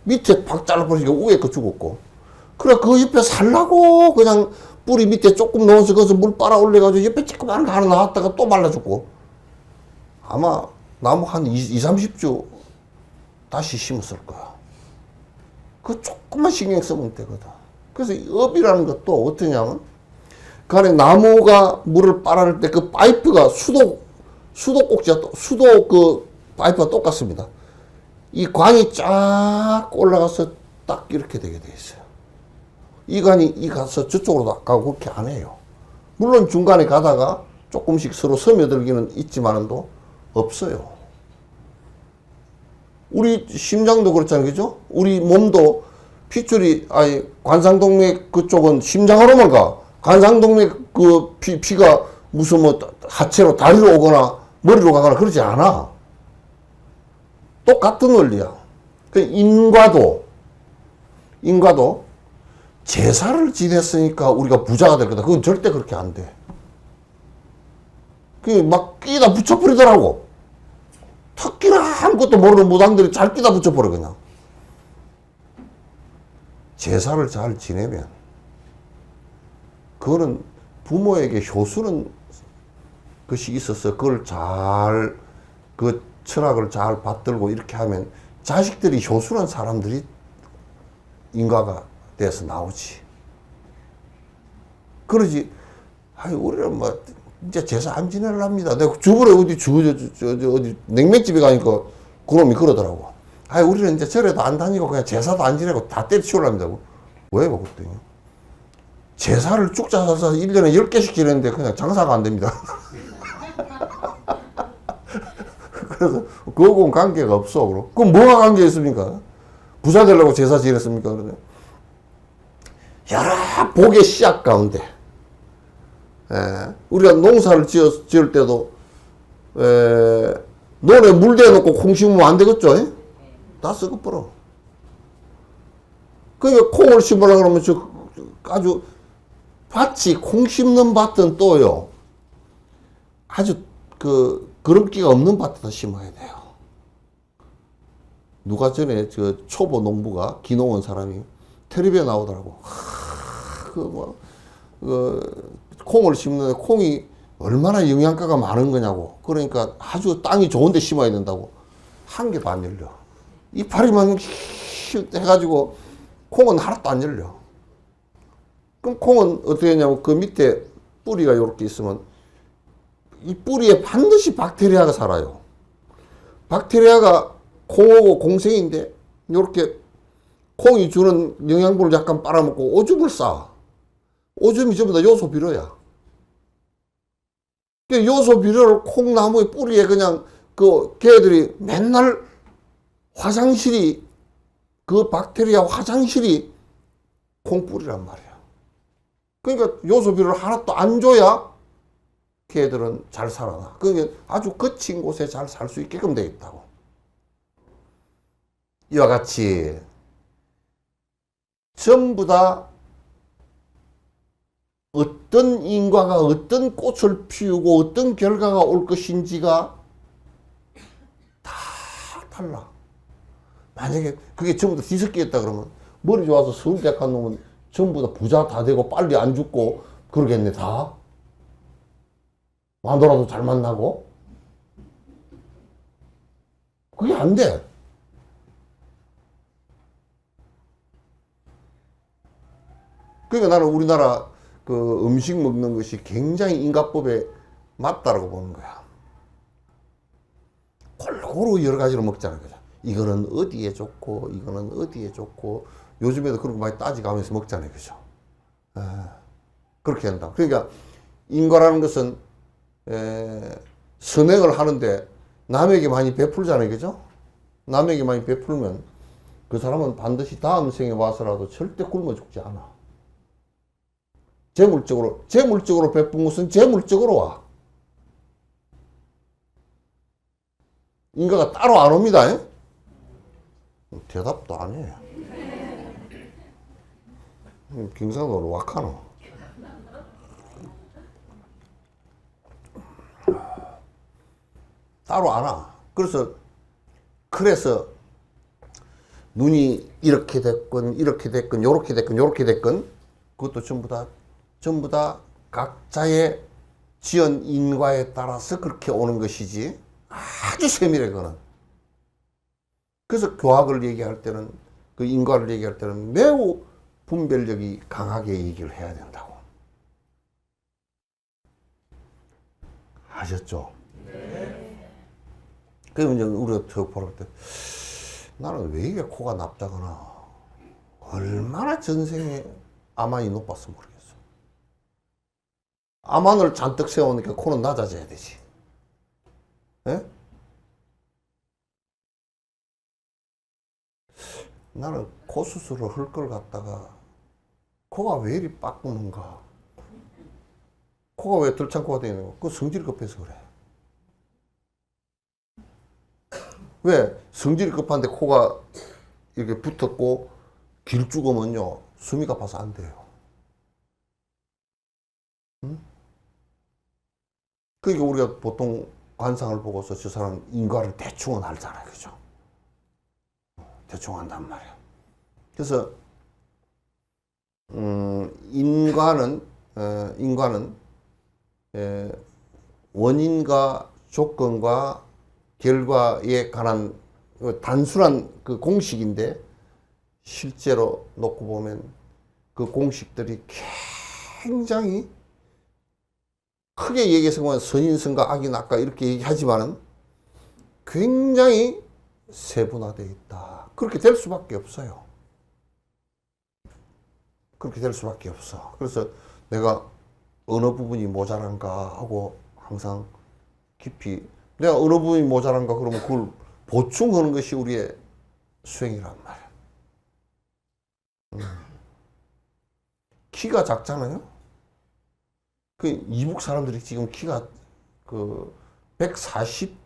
밑에 팍 잘라버리니까 위에 거 죽었고. 그래, 그 옆에 살라고 그냥 뿌리 밑에 조금 넣어서 거기서 물 빨아 올려가지고 옆에 조그마한 거 하나 나왔다가 또 말라 죽고. 아마 나무 한 30주 다시 심었을 거야. 그 조금만 신경 쓰면 되거든. 그래서 이 업이라는 것도 어떠냐면, 그 안에 나무가 물을 빨아낼 때 그 파이프가 수도 꼭지가 수도 그 파이프가 똑같습니다. 이 관이 쫙 올라가서 딱 이렇게 되게 돼 있어요. 이 관이 가서 저쪽으로 가고 그렇게 안 해요. 물론 중간에 가다가 조금씩 서로 스며들기는 있지만도 없어요. 우리 심장도 그렇잖아요. 그죠? 우리 몸도 핏줄이, 관상동맥 그쪽은 심장으로만 가. 관상동맥 그 피가 무슨 뭐 하체로 다리로 오거나 머리로 가거나 그러지 않아. 똑같은 원리야. 그 인과도 제사를 지냈으니까 우리가 부자가 될 거다. 그건 절대 그렇게 안 돼. 그 막 끼다 붙여버리더라고. 특기나 아무것도 모르는 무당들이 잘 끼다 붙여버려, 그냥. 제사를 잘 지내면, 그거는 부모에게 효수는 것이 있어서 그걸 잘, 그 철학을 잘 받들고 이렇게 하면 자식들이 효수는 사람들이 인과가 돼서 나오지. 그러지. 우리는 뭐, 이제 제사 안 지내랍니다. 내가 주부에 어디 냉면집에 가니까 그놈이 그러더라고. 우리는 이제 절에도 안 다니고 그냥 제사도 안 지내고 다 때려치우랍니다. 왜? 그랬더니 제사를 쭉 짜서 1년에 10개씩 지내는데 그냥 장사가 안 됩니다. 그래서 그거하고는 관계가 없어. 그럼 뭐가 관계 있습니까? 부자 되려고 제사 지냈습니까? 그러면 여러 복의 씨앗 가운데, 우리가 농사를 지을 때도, 논에 물 대놓고 콩 심으면 안 되겠죠? 다 썩어버려. 그러니까 콩을 심으려고 그러면 아주 밭이, 콩 심는 밭은 또요, 아주 그름기가 없는 밭에다 심어야 돼요. 누가 전에 초보 농부가 기농원 사람이 텔레비에 나오더라고. 콩을 심는데 콩이 얼마나 영양가가 많은 거냐고. 그러니까 아주 땅이 좋은데 심어야 된다고. 한 개도 안 열려. 이파리만 해가지고 콩은 하나도 안 열려. 그럼 콩은 어떻게 했냐면 그 밑에 뿌리가 이렇게 있으면 이 뿌리에 반드시 박테리아가 살아요. 박테리아가 콩하고 공생인데 이렇게 콩이 주는 영양분을 약간 빨아먹고 오줌을 싸. 오줌이 전부 다 요소 비료야. 요소 비료를 콩나무의 뿌리에 그냥 걔들이 맨날 그 박테리아 화장실이 콩뿌리란 말이야. 그러니까 요소 비료를 하나도 안 줘야 걔들은 잘 살아나. 그러니까 아주 거친 곳에 잘 살 수 있게끔 되어 있다고. 이와 같이 전부 다 어떤 인과가 어떤 꽃을 피우고 어떤 결과가 올 것인지가 다 달라. 만약에 그게 전부 다 뒤섞였다 그러면 머리 좋아서 서울대학 간 놈은 전부 다 부자 다 되고 빨리 안 죽고 그러겠네. 다 마누라도 잘 만나고. 그게 안 돼. 그러니까 나는 우리나라 음식 먹는 것이 굉장히 인과법에 맞다라고 보는 거야. 골고루 여러 가지로 먹자는 거죠. 이거는 어디에 좋고, 이거는 어디에 좋고, 요즘에도 그런 거 많이 따지가면서 먹잖아요. 그죠? 그렇게 한다. 그러니까 인과라는 것은 선행을 하는데 남에게 많이 베풀잖아요. 그죠? 남에게 많이 베풀면 그 사람은 반드시 다음 생에 와서라도 절대 굶어 죽지 않아. 재물적으로 베푼 것은 재물적으로 와. 인가가 따로 안 옵니다. 대답도 안 해. 경상도로 wak하노. 따로 안 와. 그래서 눈이 이렇게 됐건 이렇게 됐건 요렇게 됐건 요렇게 됐건 그것도 전부 다 각자의 지연 인과에 따라서 그렇게 오는 것이지 아주 세밀해 그거는. 그래서 교학을 얘기할 때는 그 인과를 얘기할 때는 매우 분별력이 강하게 얘기를 해야 된다고. 아셨죠? 네. 그러면 이제 우리가 저 보러 때 나는 왜 이게 코가 nap다거나 얼마나 전생에 암환이 높았으면 모르겠어. 암환을 잔뜩 세우니까 코는 낮아져야 되지. 예? 나는 코 수술을 할 걸 갖다가 코가 왜 이리 빠꾸는가? 코가 왜 들창코가 되는 거? 그거 성질이 급해서 그래. 왜? 성질이 급한데 코가 이렇게 붙었고 길쭉으면요 숨이 가빠서 안 돼요. 응? 그러니까 우리가 보통 관상을 보고서 저 사람 인과를 대충은 알잖아요. 그죠? 대충 한단 말이야. 그래서 인과는 원인과 조건과 결과에 관한 단순한 그 공식인데 실제로 놓고 보면 그 공식들이 굉장히 크게 얘기해서 보면 선인선과 악인악과 이렇게 얘기하지만은 굉장히 세분화되어 있다. 그렇게 될 수밖에 없어요. 그렇게 될 수밖에 없어. 그래서 내가 어느 부분이 모자란가 하고 항상 깊이 내가 어느 부분이 모자란가 그러면 그걸 보충하는 것이 우리의 수행이란 말이야. 키가 작잖아요. 그 이북 사람들이 지금 키가 그 140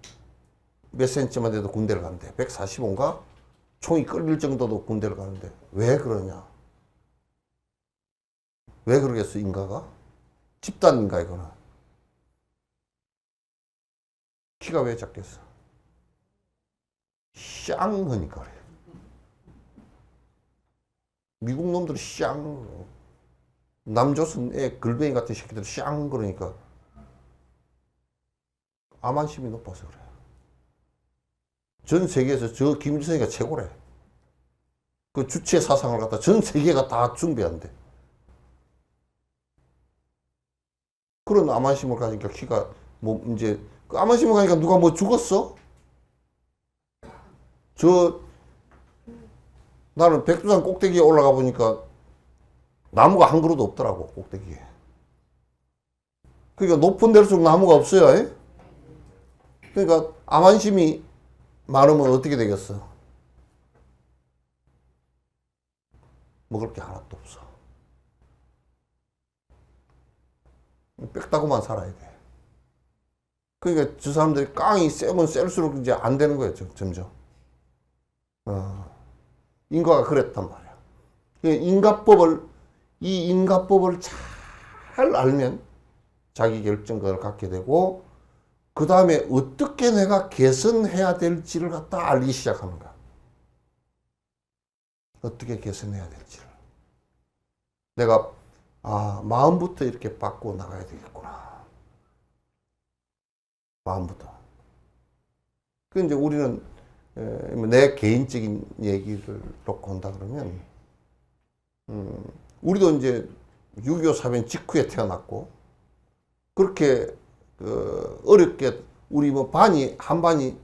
몇 센치만 돼도 군대를 간대. 145인가? 총이 끌릴 정도도 군대를 가는데 왜 그러냐? 왜 그러겠어 인가가? 집단인가 이거는? 키가 왜 작겠어? 쌍하니까 그래. 미국 놈들이 쌍 남조선 애 글뱅이 같은 새끼들 쌍 그러니까 암환심이 높아서 그래. 전 세계에서 저 김일성이가 최고래. 그 주체 사상을 갖다 전 세계가 다 숭배한대. 그런 암환심을 가지니까 키가 뭐 이제 그 암환심을 가니까 누가 뭐 죽었어? 나는 백두산 꼭대기에 올라가 보니까 나무가 한 그루도 없더라고 꼭대기에. 그러니까 높은 데일수록 나무가 없어요. 에? 그러니까 암환심이 많으면 어떻게 되겠어? 먹을 게 하나도 없어. 빽다구만 살아야 돼. 그러니까 저 사람들이 깡이 세면 셀수록 이제 안 되는 거예요, 점점. 인과가 그랬단 말이야. 이 인과법을 잘 알면 자기 결정권을 갖게 되고, 그 다음에 어떻게 내가 개선해야 될지를 갖다 알기 시작하는 거야. 어떻게 개선해야 될지를. 내가, 마음부터 이렇게 바꾸어 나가야 되겠구나. 마음부터. 그 이제 우리는, 내 개인적인 얘기를 놓고 온다 그러면, 우리도 이제 6.25 사변 직후에 태어났고, 그렇게, 어렵게, 우리 뭐 한 반이,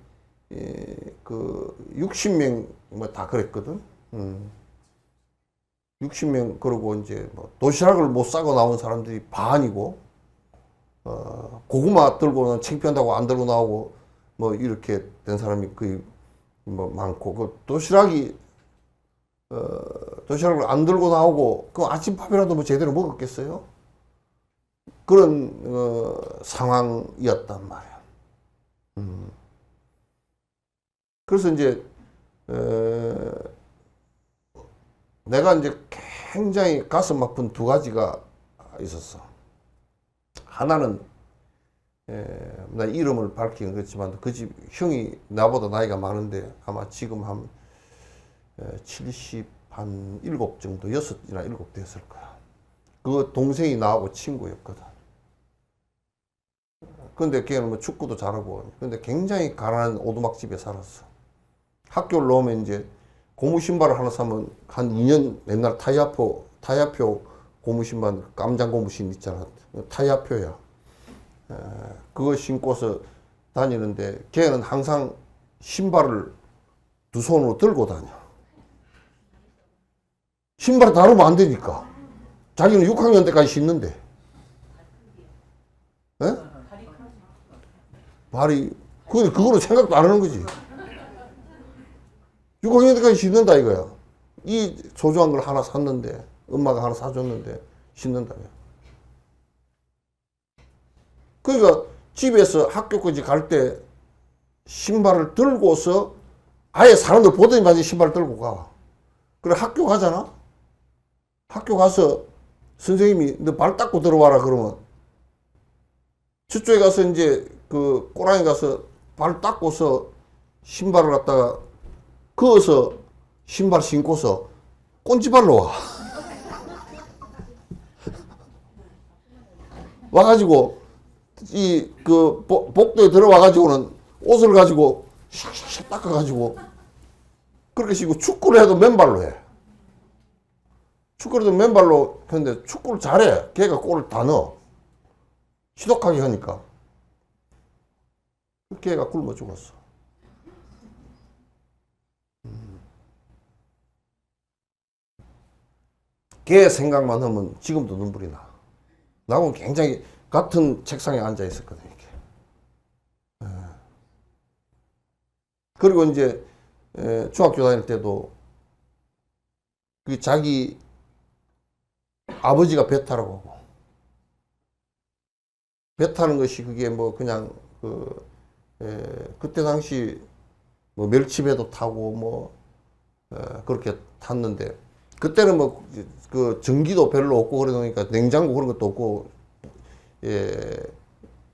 60명 뭐 다 그랬거든. 60명, 그러고 이제 뭐 도시락을 못 싸고 나온 사람들이 반이고, 고구마 들고는 창피한다고 안 들고 나오고, 뭐 이렇게 된 사람이 거의 뭐 많고, 그 도시락을 안 들고 나오고, 그 아침밥이라도 뭐 제대로 먹었겠어요? 그런, 상황이었단 말이야. 그래서 이제 에, 내가 이제 굉장히 가슴 아픈 두 가지가 있었어. 하나는 나 이름을 밝히긴 그렇지만 그 집 형이 나보다 나이가 많은데 아마 지금 한 77 정도, 6이나 7 됐을 거야. 그 동생이 나하고 친구였거든. 근데 걔는 뭐 축구도 잘하고, 근데 굉장히 가난한 오두막집에 살았어. 학교를 나오면 이제 고무 신발을 하나 사면 한 2년, 옛날 타이아표 고무 신발, 깜장 고무신 있잖아. 타이아표야. 그거 신고서 다니는데 걔는 항상 신발을 두 손으로 들고 다녀. 신발 다루면 안 되니까. 자기는 6학년 때까지 신는데. 에? 발이, 그거는 생각도 안 하는 거지. 6학년 때까지 신는다 이거야. 이 소중한 걸 하나 샀는데, 엄마가 하나 사줬는데, 신는다며. 그러니까 집에서 학교까지 갈 때 신발을 들고서 아예 사람들 보더니만 신발을 들고 가. 그래 학교 가잖아? 학교 가서 선생님이 너 발 닦고 들어와라 그러면 저쪽에 가서 이제 그 꼬랑이 가서 발 닦고서 신발을 갖다가 그어서 신발 신고서 꼰지발로 와. 와가지고 이 그 복도에 들어와가지고는 옷을 가지고 샥샥 닦아가지고 그렇게 신고 축구를 해도 맨발로 해. 축구를 해도 맨발로 했는데 축구를 잘해. 걔가 골을 다 넣어. 지독하게 하니까. 걔가 굶어 죽었어. 걔 생각만 하면 지금도 눈물이 나. 나하고는 굉장히 같은 책상에 앉아 있었거든, 이렇게. 그리고 이제, 중학교 다닐 때도, 그 자기 아버지가 배 타러 가고, 배 타는 것이 그게 뭐 그냥, 그때 당시 뭐 멸치배도 타고 뭐, 그렇게 탔는데, 그때는 뭐, 그 전기도 별로 없고 그러니까 냉장고 그런 것도 없고,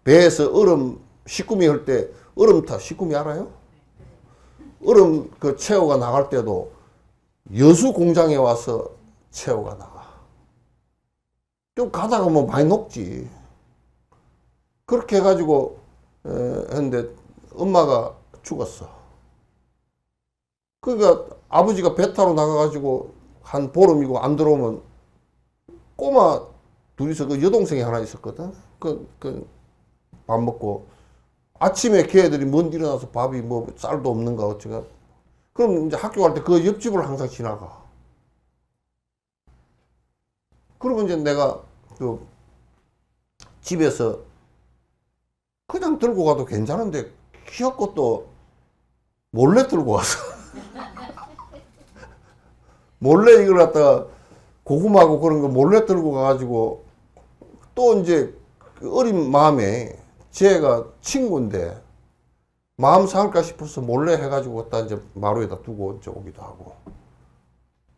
배에서 얼음, 시꾸미 할 때 얼음 시꾸미 알아요? 얼음 그 채워가 나갈 때도 여수 공장에 와서 채워가 나가. 좀 가다가 뭐 많이 녹지. 그렇게 해가지고, 했는데 엄마가 죽었어. 그러니까 아버지가 배 타러 나가가지고 한 보름이고 안 들어오면 꼬마 둘이서 그 여동생이 하나 있었거든. 밥 먹고 아침에 걔들이 먼 일어나서 밥이 뭐 쌀도 없는가 어쩌가. 그럼 이제 학교 갈 때 그 옆집을 항상 지나가. 그러면 이제 내가 그 집에서 그냥 들고 가도 괜찮은데 키웠고 또 몰래 들고 와서 몰래 이걸 갖다가 고구마하고 그런 거 몰래 들고 가가지고 또 이제 그 어린 마음에 쟤가 친구인데 마음 상할까 싶어서 몰래 해가지고 갖다 이제 마루에다 두고 이제 오기도 하고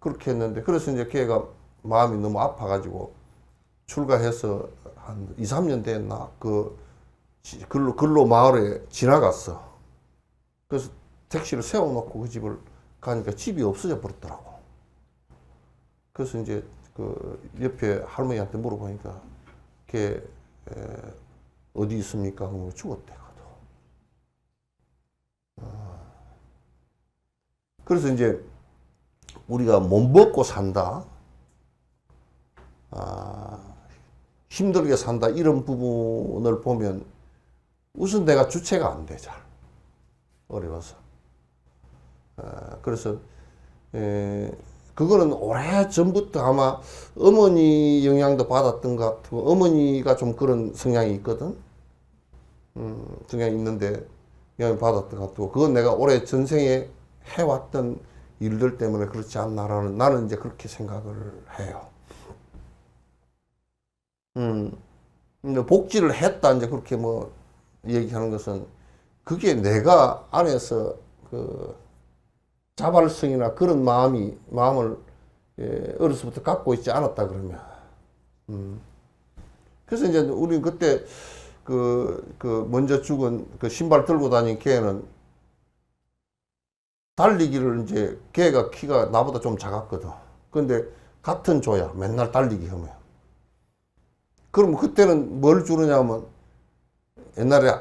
그렇게 했는데 그래서 이제 걔가 마음이 너무 아파가지고 출가해서 한 2, 3년 됐나 글로 마을에 지나갔어. 그래서 택시를 세워놓고 그 집을 가니까 집이 없어져 버렸더라고. 그래서 이제 그 옆에 할머니한테 물어보니까 걔 어디 있습니까? 하면 죽었대. 그래서 이제 우리가 못 먹고 산다, 힘들게 산다 이런 부분을 보면 우선 내가 주체가 안 돼, 잘 어려워서. 그래서 그거는 오래 전부터 아마 어머니 영향도 받았던 것 같고 어머니가 좀 그런 성향이 있거든. 성향이 있는데 영향을 받았던 것 같고 그건 내가 올해 전생에 해왔던 일들 때문에 그렇지 않나라는 나는 이제 그렇게 생각을 해요. 복지를 했다 이제 그렇게 뭐 얘기하는 것은 그게 내가 안에서 그 자발성이나 그런 마음을 어려서부터 갖고 있지 않았다 그러면. 그래서 이제 우리 그때 먼저 죽은 그 신발 들고 다닌 걔는 달리기를 이제 걔가 키가 나보다 좀 작았거든. 근데 같은 조야. 맨날 달리기 하면. 그럼 그때는 뭘 주느냐면 옛날에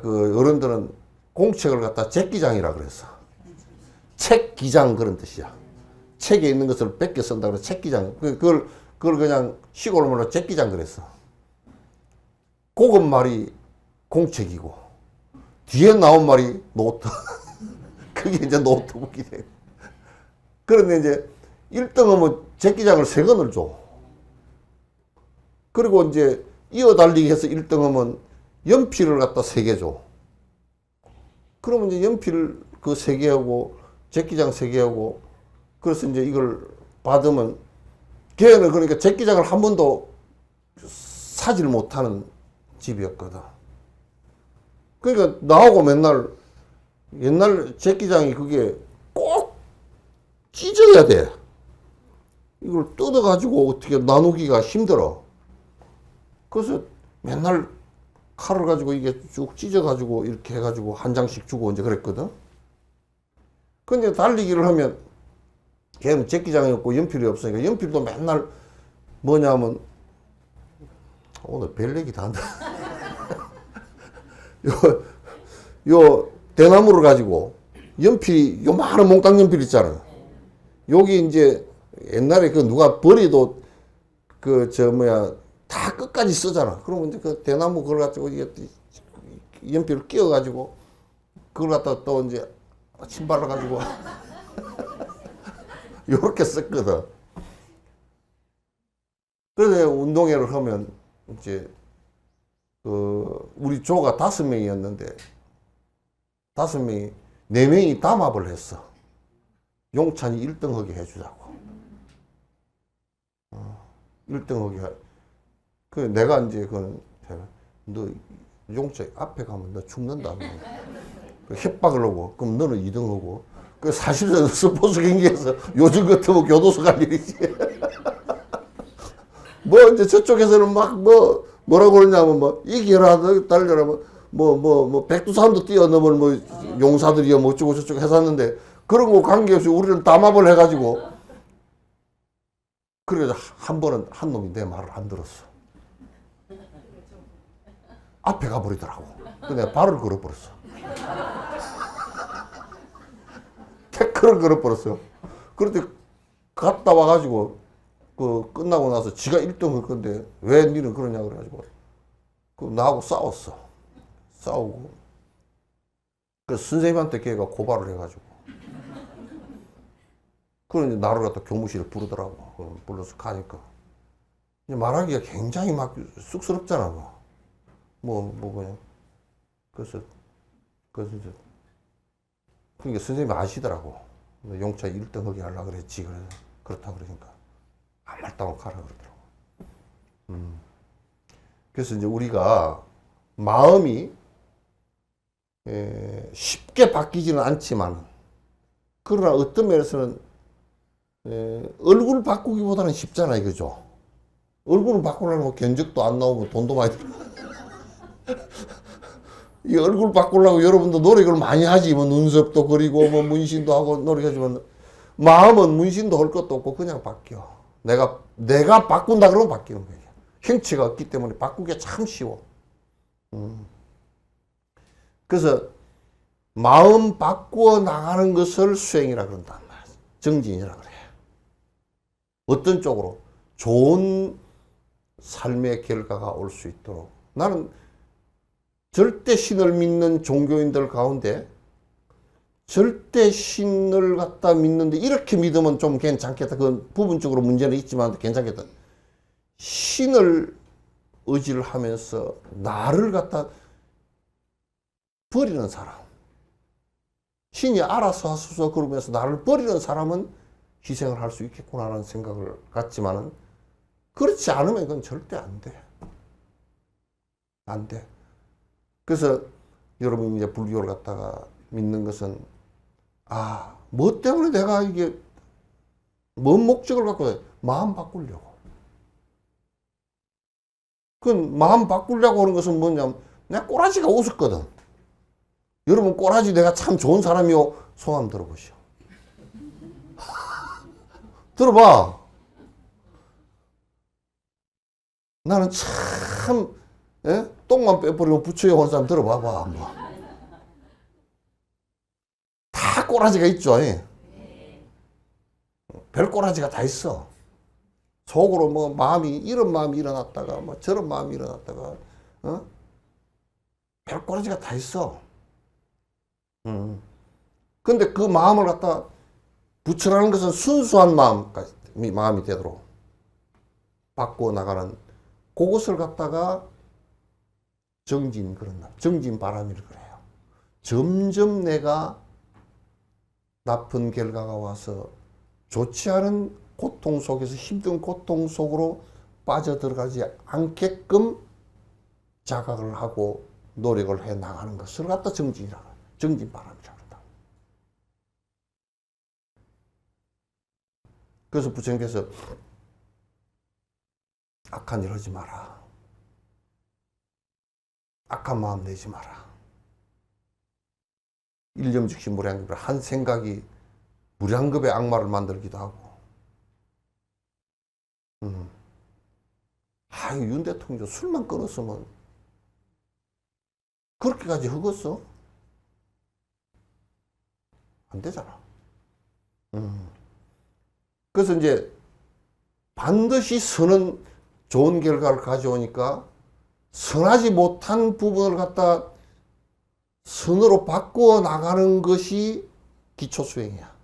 그 어른들은 공책을 갖다 책기장이라 그랬어. 책기장 그런 뜻이야. 책에 있는 것을 뺏겨 쓴다 그래. 책기장. 그걸 그냥 시골 말로 책기장 그랬어. 그것 말이 공책이고 뒤에 나온 말이 노트. 그게 이제 노트북이 돼. 그런데 이제 1등하면 책기장을 3권을 줘. 그리고 이제 이어 달리기 해서 1등하면 연필을 갖다 3개 줘. 그러면 이제 연필 그 3개하고 책기장 3개하고 그래서 이제 이걸 받으면 걔는 그러니까 책기장을 한 번도 사질 못하는 집이었거든. 그러니까 나하고 맨날 옛날 책기장이 그게 꼭 찢어야 돼. 이걸 뜯어가지고 어떻게 나누기가 힘들어. 그래서 맨날 칼을 가지고 이게 쭉 찢어가지고 이렇게 해가지고 한 장씩 주고 이제 그랬거든. 근데 달리기를 하면 걔는 책기장이 없고 연필이 없으니까 연필도 맨날 뭐냐면 오늘 별 얘기 다 한다. 요 대나무를 가지고 연필이 요만한 몽땅 연필 있잖아요. 여기 이제 옛날에 그 누가 버리도 다 끝까지 쓰잖아. 그러면 이제 그 대나무 그걸 가지고 이게 연필을 끼워 가지고 그걸 갖다 또 이제 신발을 가지고 요렇게 썼거든. 그래서 운동회를 하면 이제 우리 조가 5명이었는데 5명이 4명이 담합을 했어. 용찬이 1등 하게 해주자고. 1등 하게. 그 내가 이제 너 용찬 앞에 가면 너 죽는다. 협박을 하고 그럼 너는 2등 하고. 그 사실은 스포츠 경기에서 요즘 같으면 교도소 갈 일이지. 뭐 이제 저쪽에서는 막 뭐라고 그러냐면 뭐 이겨라 달려라 뭐 백두산도 뛰어넘을 뭐 용사들이야 뭐 어쩌고 저쩌고 했었는데 그런 거 관계없이 우리는 담합을 해가지고 그래서 한 번은 한 놈이 내 말을 안 들었어. 앞에 가버리더라고. 근데 발을 걸어버렸어. 태클을 걸어버렸어. 그런데 갔다 와가지고 끝나고 나서 지가 1등 할 건데 왜 니는 그러냐 그래가지고 나하고 싸웠어. 싸우고 그 선생님한테 걔가 고발을 해가지고 그러니 나를 갖다 교무실에 부르더라고. 불러서 가니까 말하기가 굉장히 막 쑥스럽잖아. 그냥 그래서 이제 그러니까 선생님이 아시더라고. 용차 1등 하게 하려고 그랬지. 그렇다 그러니까 아무 말도 안 가라 그러더라고. 그래서 이제 우리가 마음이 쉽게 바뀌지는 않지만 그러나 어떤 면에서는 얼굴 바꾸기보다는 쉽잖아요. 그죠? 얼굴을 바꾸려면 견적도 안 나오고 돈도 많이 들어. 이 얼굴 바꾸려고 여러분도 노력을 많이 하지. 뭐 눈썹도 그리고 뭐 문신도 하고 노력하지만 마음은 문신도 할 것도 없고 그냥 바뀌어. 내가 바꾼다 그러면 바뀌는 거예요. 형체가 없기 때문에 바꾸기가 참 쉬워. 그래서 마음 바꾸어 나가는 것을 수행이라 그런단 말이야. 정진이라 그래. 어떤 쪽으로? 좋은 삶의 결과가 올 수 있도록. 나는 절대 신을 믿는 종교인들 가운데 절대 신을 갖다 믿는데 이렇게 믿으면 좀 괜찮겠다. 그건 부분적으로 문제는 있지만 괜찮겠다. 신을 의지를 하면서 나를 갖다 버리는 사람. 신이 알아서 하소서 그러면서 나를 버리는 사람은 희생을 할 수 있겠구나라는 생각을 갖지만은 그렇지 않으면 그건 절대 안 돼. 안 돼. 그래서 여러분이 이제 불교를 갖다가 믿는 것은 뭐 때문에 내가 이게 뭔 목적을 갖고 해? 마음 바꾸려고. 그 마음 바꾸려고 하는 것은 뭐냐면 내가 꼬라지가 웃었거든. 여러분 꼬라지 내가 참 좋은 사람이요. 소감 들어보시오. 들어봐. 나는 참 똥만 빼버리고 부처에 온 사람 들어봐봐. 뭐. 다 꼬라지가 있죠. 별 꼬라지가 다 있어. 속으로 뭐 마음이 이런 마음이 일어났다가 뭐 저런 마음이 일어났다가 별 꼬라지가 다 있어. 근데 그 마음을 갖다 부처라는 것은 순수한 마음이 되도록 바꾸어 나가는 그것을 갖다가 정진 바람이라 그래요. 점점 내가 나쁜 결과가 와서 좋지 않은 고통 속에서 힘든 고통 속으로 빠져들어가지 않게끔 자각을 하고 노력을 해 나가는 것을 갖다 정진이라고 해요. 정진 바람이라고 한다. 그래서 부처님께서 악한 일 하지 마라. 악한 마음 내지 마라. 일념즉시 무량겁이라. 한 생각이 무량겁의 악마를 만들기도 하고. 윤 대통령 술만 끊었으면 그렇게까지 흑었어? 안 되잖아. 그래서 이제 반드시 선은 좋은 결과를 가져오니까 선하지 못한 부분을 갖다 선으로 바꾸어 나가는 것이 기초수행이야.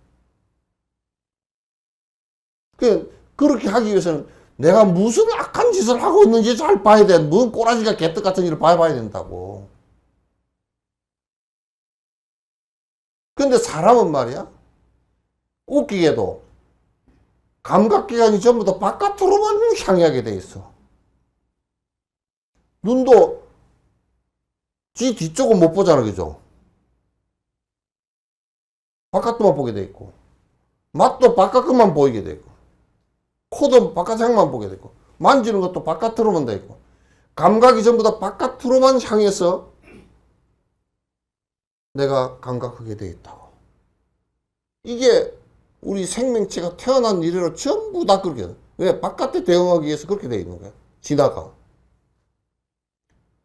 그렇게 하기 위해서는 내가 무슨 악한 짓을 하고 있는지 잘 봐야 돼. 뭔 꼬라지가 개떡 같은 일을 봐야 된다고. 근데 사람은 말이야, 웃기게도 감각기관이 전부 다 바깥으로만 향하게 돼 있어. 눈도 지 뒤쪽은 못 보잖아, 그죠? 바깥만 보게 돼 있고, 맛도 바깥만 보이게 돼 있고, 코도 바깥향만 보게 돼 있고, 만지는 것도 바깥으로만 돼 있고, 감각이 전부 다 바깥으로만 향해서 내가 감각하게 돼 있다고. 이게 우리 생명체가 태어난 이래로 전부 다 그렇게 돼. 왜? 바깥에 대응하기 위해서 그렇게 돼 있는 거야. 지나가.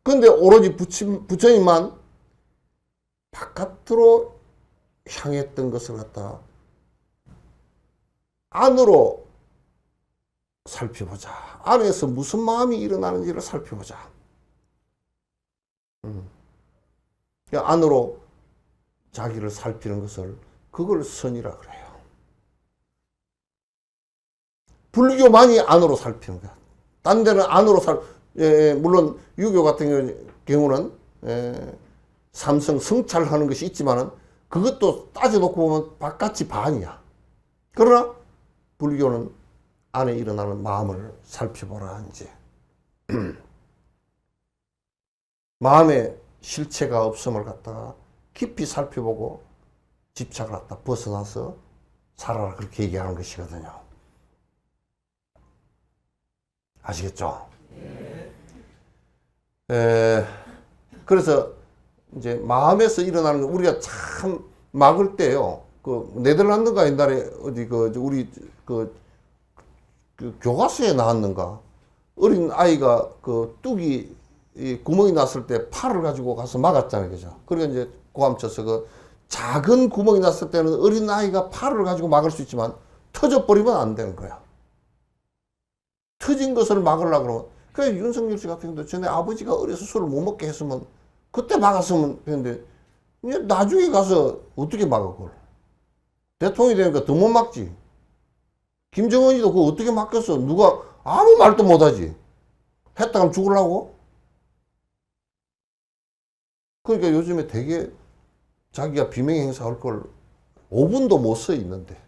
근데 오로지 부처님만 바깥으로 향했던 것을 갖다 안으로 살펴보자. 안에서 무슨 마음이 일어나는지를 살펴보자. 안으로 자기를 살피는 것을 그걸 선이라 그래요. 불교만이 안으로 살피는 거야. 딴 데는 안으로 물론 유교 같은 경우는 삼성 성찰하는 것이 있지만은 그것도 따져놓고 보면 바깥이 반이야. 그러나 불교는 안에 일어나는 마음을 살펴보라 이제. 마음에 실체가 없음을 갖다가 깊이 살펴보고 집착을 갖다 벗어나서 살아라 그렇게 얘기하는 것이거든요. 아시겠죠? 그래서 이제 마음에서 일어나는 거 우리가 참 막을 때요. 그 네덜란드가 옛날에 어디 우리 그 교과서에 나왔는가 어린 아이가 그 뚝이 구멍이 났을 때 팔을 가지고 가서 막았잖아요, 그죠? 그러니까 이제 고함쳐서 그 작은 구멍이 났을 때는 어린 아이가 팔을 가지고 막을 수 있지만 터져버리면 안 되는 거야. 터진 것을 막으려고 그러면. 그래, 윤석열 씨 같은 경우도 전에 아버지가 어려서 술을 못 먹게 했으면 그때 막았으면 되는데 나중에 가서 어떻게 막아 그걸. 대통령이 되니까 더 못 막지. 김정은이도 그거 어떻게 막겠어. 누가 아무 말도 못하지. 했다 하면 죽으려고. 그러니까 요즘에 되게 자기가 비명 행사할 걸 5분도 못 써 있는데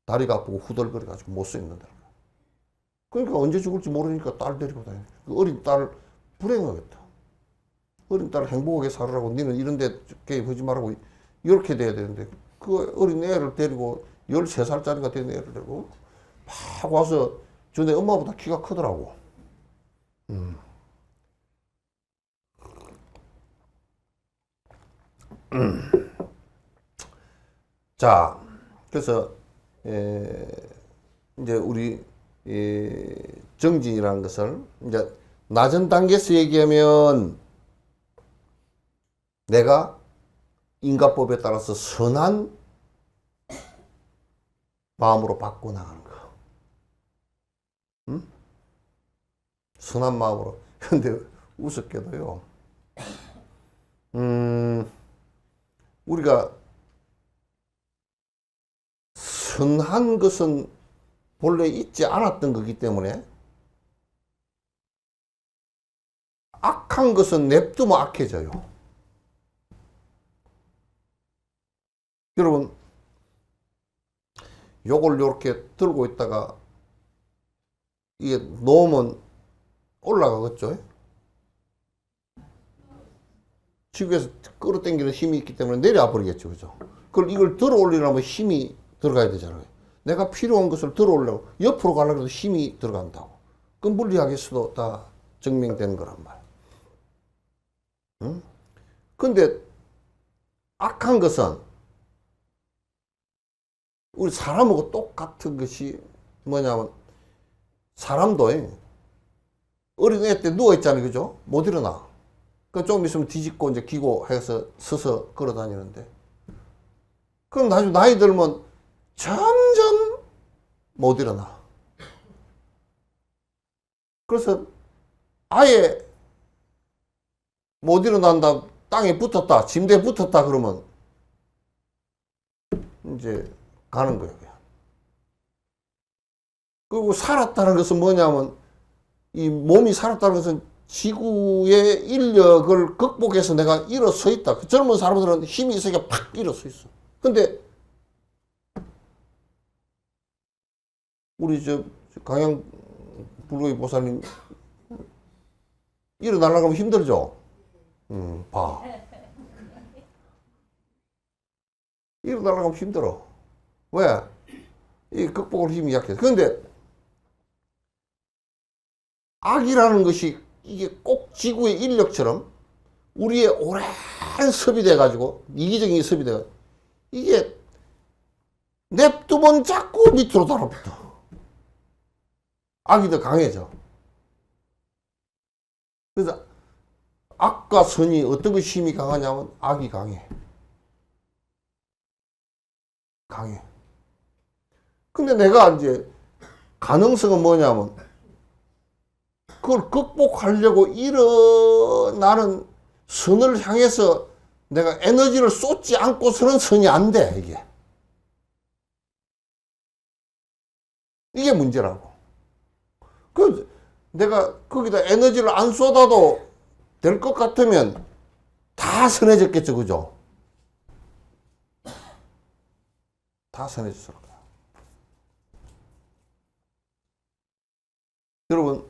다리가 아프고 후덜거려 가지고 못 써 있는데. 그러니까 언제 죽을지 모르니까 딸 데리고 다녀. 그 어린 딸 불행하겠다. 어린 딸 행복하게 살으라고 니는 이런 데 개입하지 말라고 이렇게 돼야 되는데 그 어린 애를 데리고 13살짜리가 된 애를 데리고 막 와서 저네 엄마보다 키가 크더라고. 자, 그래서 이제 우리 정진이라는 것을 이제 낮은 단계에서 얘기하면 내가 인과법에 따라서 선한 마음으로 바꿔나가는 거. 응? 선한 마음으로. 근데 우습게도요. 우리가 선한 것은 본래 있지 않았던 거기 때문에 악한 것은 냅두면 악해져요. 여러분, 요걸 요렇게 들고 있다가 이게 놓으면 올라가겠죠? 지구에서 끌어당기는 힘이 있기 때문에 내려와 버리겠죠. 그죠? 그걸 이걸 들어 올리려면 힘이 들어가야 되잖아요. 내가 필요한 것을 들어 올리려고 옆으로 가려고 해도 힘이 들어간다고. 그 물리학에서도 다 증명되는 거란 말이에요. 응? 근데 악한 것은 우리 사람하고 똑같은 것이 뭐냐면 사람도 어린 애 때 누워있잖아요. 그죠? 못 일어나. 그 조금 있으면 뒤집고 이제 기고 해서 서서 걸어 다니는데. 그럼 나중에 나이 들면 점점 못 일어나. 그래서 아예 못 일어난다. 땅에 붙었다. 침대에 붙었다. 그러면 이제 가는 거예요. 그냥. 그리고 살았다는 것은 뭐냐면 이 몸이 살았다는 것은 지구의 인력을 극복해서 내가 일어서 있다. 그 젊은 사람들은 힘이 있으니까 팍 일어서 있어. 근데 우리 저 강양 불교의 보살님 일어나려고 하면 힘들죠? 봐. 일어나려고 하면 힘들어. 왜? 이 극복할 힘이 약해. 그런데 악이라는 것이 이게 꼭 지구의 인력처럼 우리의 오랜 섭이돼 가지고 이기적인 섭이 돼가지고 이게 냅두면 자꾸 밑으로 달아붙어. 악이 더 강해져. 그래서 악과 선이 어떤 것이 힘이 강하냐면 악이 강해. 강해. 근데 내가 이제 가능성은 뭐냐면 그걸 극복하려고 일어나는 선을 향해서 내가 에너지를 쏟지 않고서는 선이 안 돼, 이게. 이게 문제라고. 내가 거기다 에너지를 안 쏟아도 될 것 같으면 다 선해졌겠죠, 그죠? 다 선해졌을 거야. 여러분,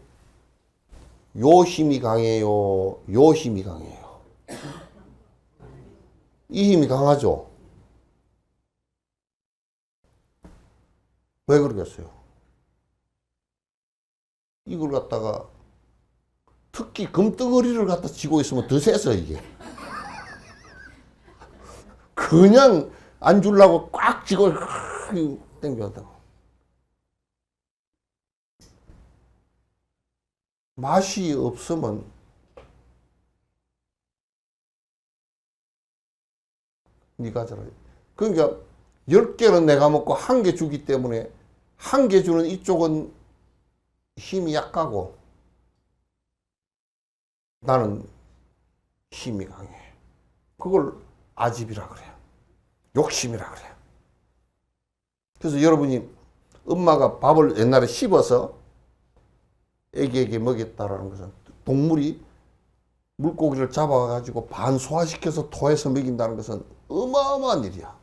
요 힘이 강해요? 요 힘이 강해요? 이 힘이 강하죠? 왜 그러겠어요? 이걸 갖다가 특히 금덩어리를 갖다 쥐고 있으면 더 세서 이게. 그냥 안 주려고 꽉 쥐고 땡겨간다고. 맛이 없으면 네가 잘. 그러니까 10개는 내가 먹고 1개 주기 때문에 1개 주는 이쪽은 힘이 약하고 나는 힘이 강해. 그걸 아집이라 그래요. 욕심이라 그래요. 그래서 여러분이 엄마가 밥을 옛날에 씹어서 애기에게 먹였다라는 것은 동물이 물고기를 잡아가지고 반소화시켜서 토해서 먹인다는 것은 어마어마한 일이야.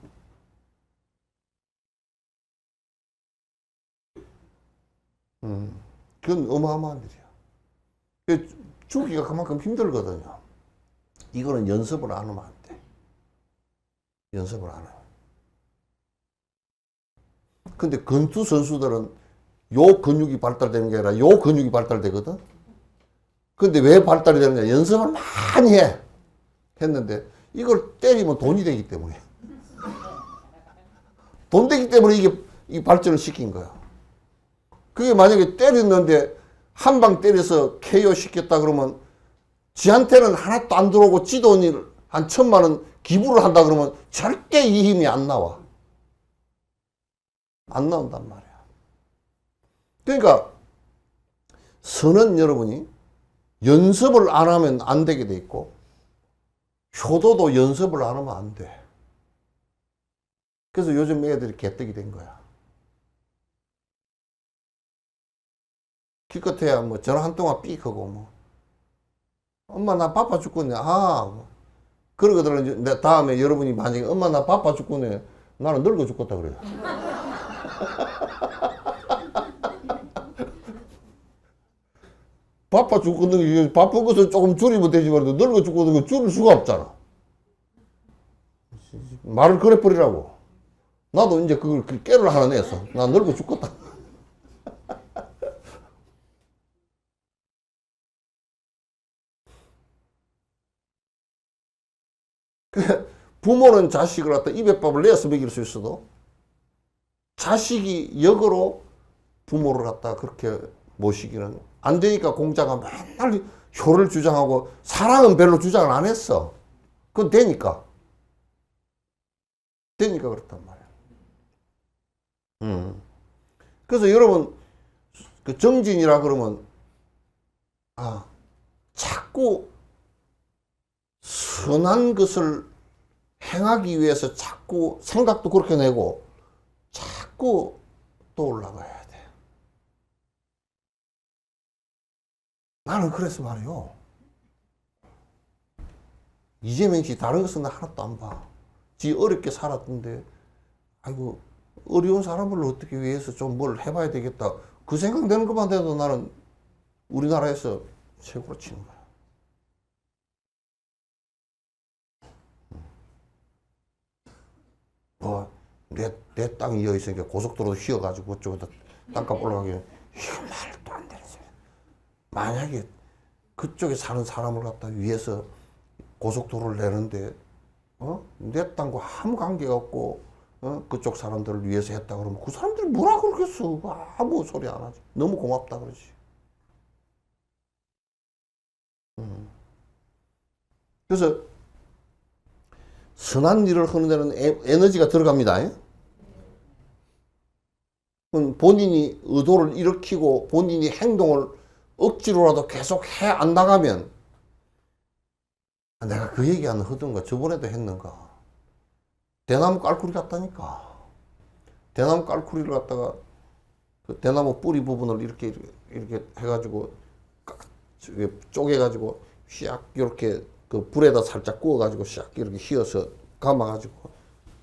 그건 어마어마한 일이야. 주기가 그만큼 힘들거든요. 이거는 연습을 안 하면 안 돼. 연습을 안 하면. 근데 권투 선수들은 요 근육이 발달되는 게 아니라 요 근육이 발달되거든. 근데 왜 발달이 되느냐? 연습을 많이 했는데 이걸 때리면 돈이 되기 때문에. 돈 되기 때문에 이게 이 발전을 시킨 거야. 그게 만약에 때렸는데 한 방 때려서 KO 시켰다 그러면 지한테는 하나도 안 들어오고 지 돈을 한 1,000만 원 기부를 한다 그러면 절대 이 힘이 안 나와. 안 나온단 말이야. 그러니까 선은 여러분이 연습을 안 하면 안 되게 돼 있고 효도도 연습을 안 하면 안 돼. 그래서 요즘 애들이 개떡이 된 거야. 기껏해야 뭐 전화 한 통화 삑 하고 뭐 엄마 나 바빠 죽겠네. 그러거든. 이제 다음에 여러분이 만약에 엄마 나 바빠 죽겠네. 나는 늙어 죽겠다 그래요. 바빠 죽겠는 바쁜 것을 조금 줄이면 되지 말고 늙어 죽겠는 거 줄일 수가 없잖아. 말을 그래 버리라고. 나도 이제 그걸 깨를 하나 냈어. 나 늙어 죽겠다. 부모는 자식을 갖다 입에 밥을 내어서 먹일 수 있어도 자식이 역으로 부모를 갖다 그렇게 모시기는 안 되니까 공자가 맨날 효를 주장하고 사랑은 별로 주장을 안 했어. 그건 되니까. 되니까 그렇단 말이야. 그래서 여러분 그 정진이라 그러면 자꾸 선한 것을 행하기 위해서 자꾸 생각도 그렇게 내고 자꾸 또 올라가야 돼. 나는 그래서 말이요. 이재명 씨 다른 것은 하나도 안 봐. 지 어렵게 살았던데 아이고 어려운 사람을 어떻게 위해서 좀 뭘 해봐야 되겠다. 그 생각되는 것만 돼도 나는 우리나라에서 최고로 치는 거야. 내 땅이 여기 있으니까 고속도로 휘어가지고 그쪽에다 땅값 올라가기는 이거 말도 안 되는 소리야. 만약에 그쪽에 사는 사람을 갖다 위해서 고속도로를 내는데 내 땅과 아무 관계가 없고 그쪽 사람들을 위해서 했다 그러면 그 사람들이 뭐라 그러겠어. 아무 소리 안 하지. 너무 고맙다 그러지. 그래서 선한 일을 하는 데는 에너지가 들어갑니다. 본인이 의도를 일으키고 본인이 행동을 억지로라도 계속 해 안 나가면 내가 그 얘기 안 하던가 저번에도 했는가 대나무 깔꾸리 같다니까. 대나무 깔꾸리를 갖다가 그 대나무 뿌리 부분을 이렇게 해가지고 쪼개가지고 샥 이렇게 그 불에다 살짝 구워가지고 샥 이렇게 휘어서 감아가지고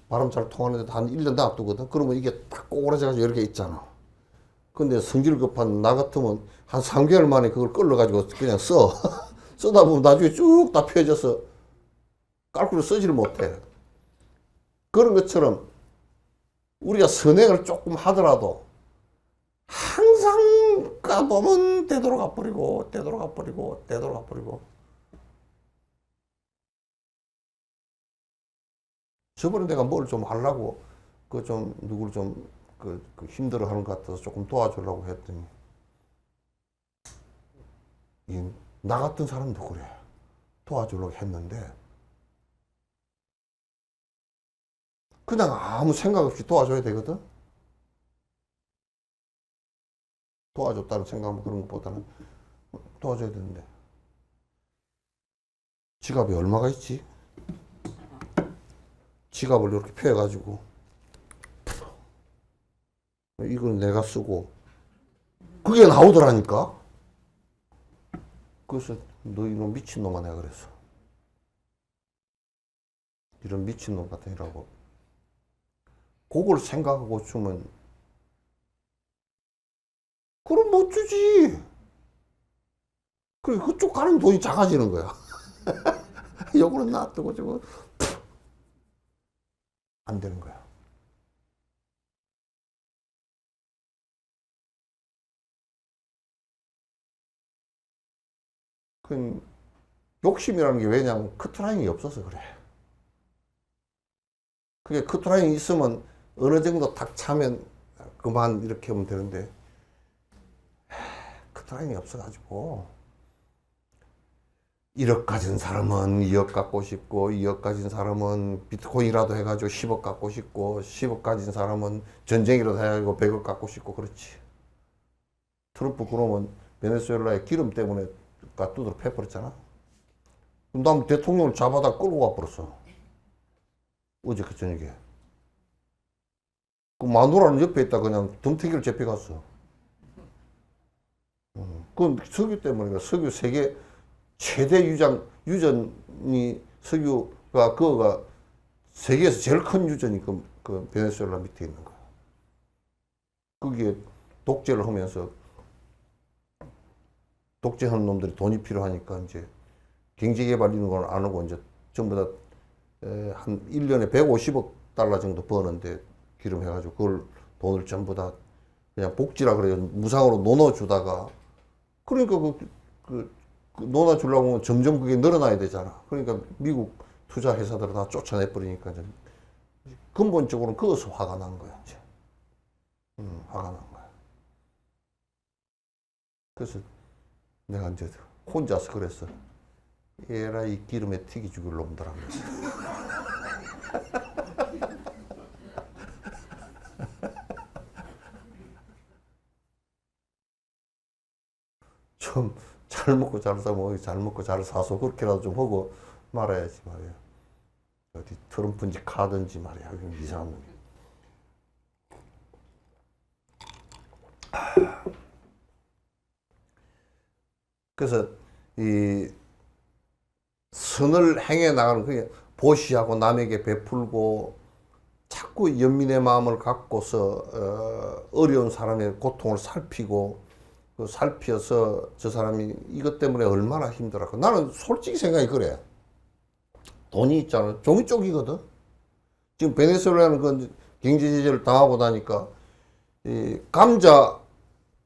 바람 잘 통하는데 한 1년 놔두거든. 그러면 이게 딱 꼬그라져가지고 이렇게 있잖아. 근데 성질 급한 나 같으면 한 3개월 만에 그걸 끌어가지고 그냥 써. 쓰다 보면 나중에 쭉 다 펴져서 깔꾸리 쓰지를 못해. 그런 것처럼 우리가 선행을 조금 하더라도 항상 가보면 되돌아가 버리고 되돌아가 버리고 되돌아가 버리고. 저번에 내가 뭘 좀 하려고 그 좀 누구를 좀 그 힘들어 하는 것 같아서 조금 도와주려고 했더니 나 같은 사람도 그래. 도와주려고 했는데 그냥 아무 생각 없이 도와줘야 되거든. 도와줬다는 생각 그런 것보다는 도와줘야 되는데 지갑에 얼마가 있지? 지갑을 이렇게 펴가지고 이건 내가 쓰고 그게 나오더라니까. 그래서 너 이런 미친놈아 내가 그랬어. 이런 미친놈 같으니라고. 그걸 생각하고 주면 그럼 못 주지. 그래 그쪽 가는 돈이 작아지는 거야. 요거는 놔두고 저거 안 되는 거야. 그 욕심이라는 게 왜냐면 커트라인이 없어서 그래. 그게 커트라인이 있으면 어느 정도 탁 차면 그만 이렇게 하면 되는데 커트라인이 없어가지고 1억 가진 사람은 2억 갖고 싶고 2억 가진 사람은 비트코인이라도 해가지고 10억 갖고 싶고 10억 가진 사람은 전쟁이라도 해가지고 100억 갖고 싶고 그렇지. 트럼프 그러면 베네수엘라의 기름 때문에 두드러 패버렸잖아. 그럼 다음 대통령을 잡아다 끌고 가버렸어. 어제 그 저녁에. 그 마누라는 옆에 있다 그냥 덤태기를 잡혀갔어. 그건 석유 때문에 석유 세계 최대 유전이 석유가 그거가 세계에서 제일 큰 유전이 그 베네수엘라 밑에 있는 거야. 거기에 독재를 하면서 독재하는 놈들이 돈이 필요하니까 이제 경제개발 이런 건 안 하고 이제 전부 다 한 1년에 150억 달러 정도 버는데 기름 해가지고 그걸 돈을 전부 다 그냥 복지라 그래요. 무상으로 나눠주다가 그러니까 그 나눠주려고 하면 점점 그게 늘어나야 되잖아. 그러니까 미국 투자 회사들을 다 쫓아내버리니까 근본적으로는 그것서 화가 난 거야. 이제. 화가 난 거야. 그래서 내가 이제 혼자서 그랬어. 얘라 이 기름에 튀기 죽일 놈들아. 좀 잘 먹고 잘 사고 잘 먹고 잘 사서 그렇게라도 좀 하고 말아야지 말이야. 어디 트럼프인지 카든지 말이야. 이상한 놈이. 그래서 이 선을 행해 나가는 그게 보시하고 남에게 베풀고 자꾸 연민의 마음을 갖고서 어려운 사람의 고통을 살피고 살피어서 저 사람이 이것 때문에 얼마나 힘들었고 나는 솔직히 생각이 그래. 돈이 있잖아. 종이 쪽이거든. 지금 베네수엘라는 그 경제 제재를 당하고 나니까 이 감자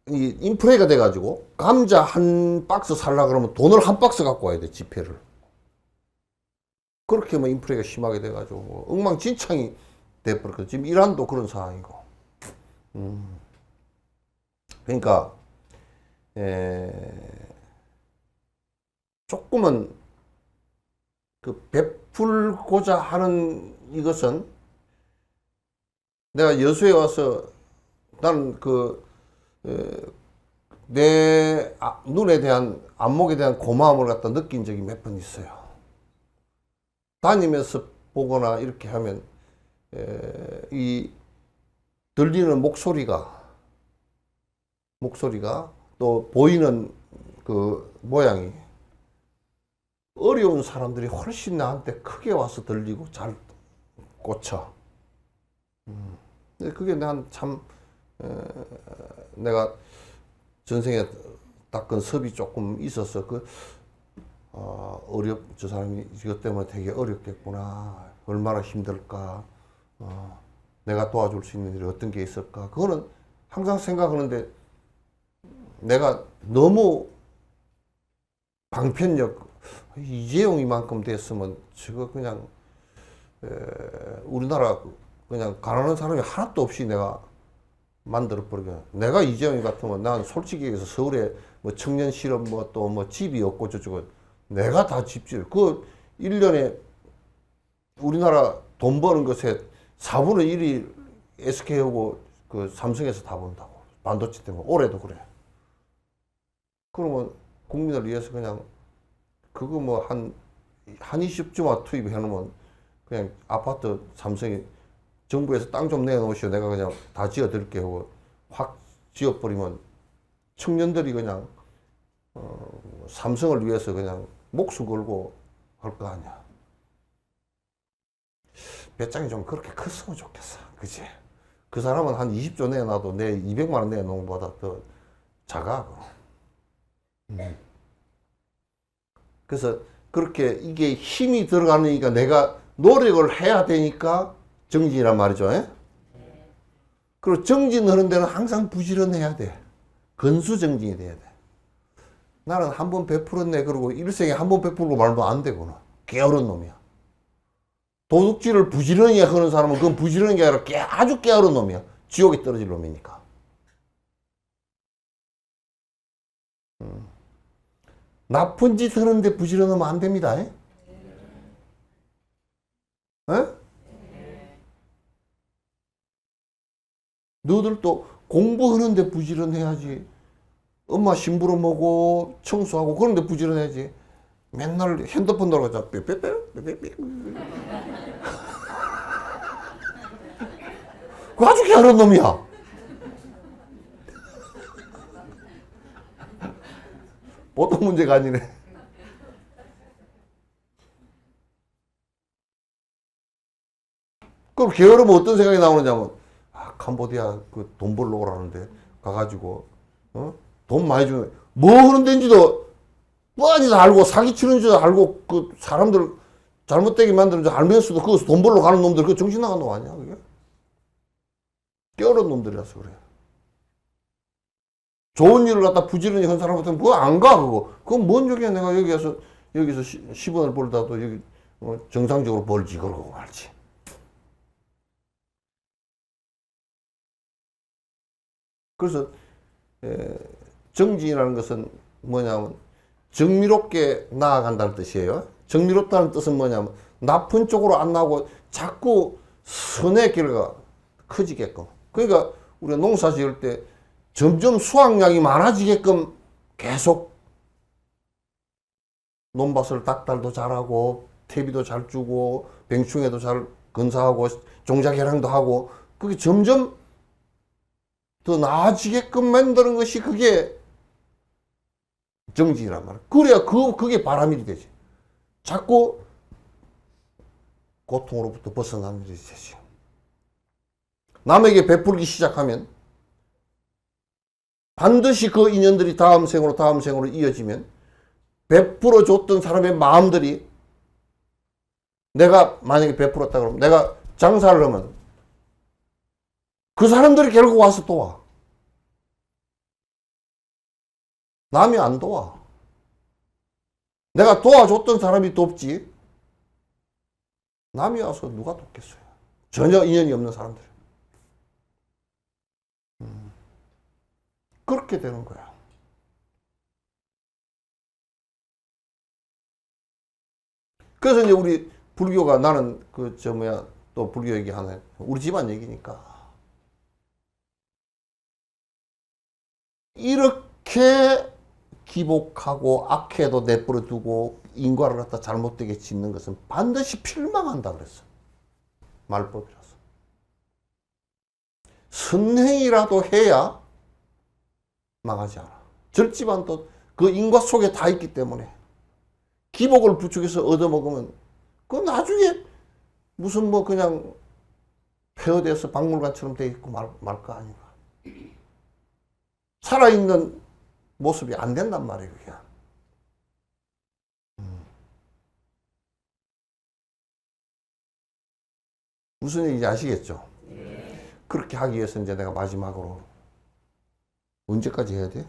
이 인플레가 돼가지고 감자 한 박스 살라 그러면 돈을 한 박스 갖고 와야 돼. 지폐를. 그렇게 뭐 인플레가 심하게 돼가지고 엉망진창이 돼버렸거든. 지금 이란도 그런 상황이고. 그러니까 조금은 그 베풀고자 하는 이것은 내가 여수에 와서 나는 내 눈에 대한 안목에 대한 고마움을 갖다 느낀 적이 몇 번 있어요. 다니면서 보거나 이렇게 하면 이 들리는 목소리가 또 보이는 그 모양이 어려운 사람들이 훨씬 나한테 크게 와서 들리고 잘 꽂혀. 근데 그게 난 참 내가 전생에 닦은 섭이 조금 있어서 저 사람이 이것 때문에 되게 어렵겠구나. 얼마나 힘들까. 내가 도와줄 수 있는 일이 어떤 게 있을까. 그거는 항상 생각하는데 내가 너무 방편력, 이재용이만큼 됐으면 저거 그냥 우리나라 그냥 가난한 사람이 하나도 없이 내가 만들어버리게. 내가 이재용이 같으면 난 솔직히 얘기해서 서울에 뭐 청년 실업 뭐 또 뭐 집이 없고 저쪽은 내가 다 집질. 그 1년에 우리나라 돈 버는 것에 4분의 1이 SK하고 그 삼성에서 다 번다고. 반도체 때문에. 올해도 그래. 그러면 국민을 위해서 그냥 그거 뭐 한 20주만 투입해 놓으면 그냥 아파트 삼성이 정부에서 땅 좀 내놓으시오. 내가 그냥 다 지어 드릴게 하고 확 지어버리면 청년들이 그냥 삼성을 위해서 그냥 목숨 걸고 할 거 아니야. 배짱이 좀 그렇게 컸으면 좋겠어. 그치? 그 사람은 한 20조 내놔도 내 200만 원 내놓은 것보다 더 작아. 그래서 그렇게 이게 힘이 들어가니까 내가 노력을 해야 되니까 정진이란 말이죠. 그리고 정진하는 데는 항상 부지런해야 돼. 건수정진이 돼야 돼. 나는 한 번 베풀었네. 그러고 일생에 한 번 베풀고 말면 안 되구나. 게으른 놈이야. 도둑질을 부지런히 하는 사람은 그건 부지런한 게 아니라 아주 게으른 놈이야. 지옥에 떨어질 놈이니까. 나쁜 짓 하는데 부지런하면 안 됩니다. 에? 에? 너희들도 공부하는데 부지런해야지. 엄마 심부름 먹고 청소하고 그런데 부지런해야지. 맨날 핸드폰 돌아가자. 삐삐삐삐삐삐. 그 아주 게으른 놈이야. 보통 문제가 아니네. 그럼 게으르면 어떤 생각이 나오느냐면, 아, 캄보디아 그 돈 벌러 오라는데 가가지고, 돈 많이 주면, 뭐 하는 데인지도 뻔히 다 알고, 사기치는 줄도 알고, 그 사람들 잘못되게 만드는 줄 알면서도 거기서 돈 벌러 가는 놈들, 그 정신 나간 놈 아니야, 그게? 게으른 놈들이라서 그래. 좋은 일을 갖다 부지런히 한 사람 같으면 그거 안 가, 그거. 그건 뭔 얘기야. 내가 여기서 10원을 벌다도 여기 정상적으로 벌지, 그러고 말지. 그래서 정진이라는 것은 뭐냐면 정미롭게 나아간다는 뜻이에요. 정미롭다는 뜻은 뭐냐면 나쁜 쪽으로 안 나오고 자꾸 선의 길가 커지게끔. 그러니까 우리가 농사 지을 때 점점 수확량이 많아지게끔 계속 논밭을 닭달도 잘하고 퇴비도 잘 주고 병충해도 잘 건사하고 종자개량도 하고 그게 점점 더 나아지게끔 만드는 것이 그게 정진이란 말이야. 그래야 그게 바람일이 되지. 자꾸 고통으로부터 벗어나는 일이 되지. 남에게 베풀기 시작하면 반드시 그 인연들이 다음 생으로 이어지면 베풀어 줬던 사람의 마음들이 내가 만약에 베풀었다 그러면 내가 장사를 하면 그 사람들이 결국 와서 도와. 남이 안 도와. 내가 도와줬던 사람이 돕지. 남이 와서 누가 돕겠어요. 전혀 인연이 없는 사람들. 그렇게 되는 거야. 그래서 이제 우리 불교가 나는 또 불교 얘기하네. 우리 집안 얘기니까. 이렇게 기복하고 악해도 내버려 두고 인과를 갖다 잘못되게 짓는 것은 반드시 필망한다 그랬어. 말법이라서. 선행이라도 해야 망하지 않아. 절집안도 그 인과 속에 다 있기 때문에 기복을 부추겨서 얻어먹으면 그 나중에 무슨 뭐 그냥 폐허돼서 박물관처럼 돼 있고 말 거 아닌가. 살아있는 모습이 안 된단 말이에요, 그게. 무슨 얘기인지 아시겠죠? 그렇게 하기 위해서 이제 내가 마지막으로 언제까지 해야 돼?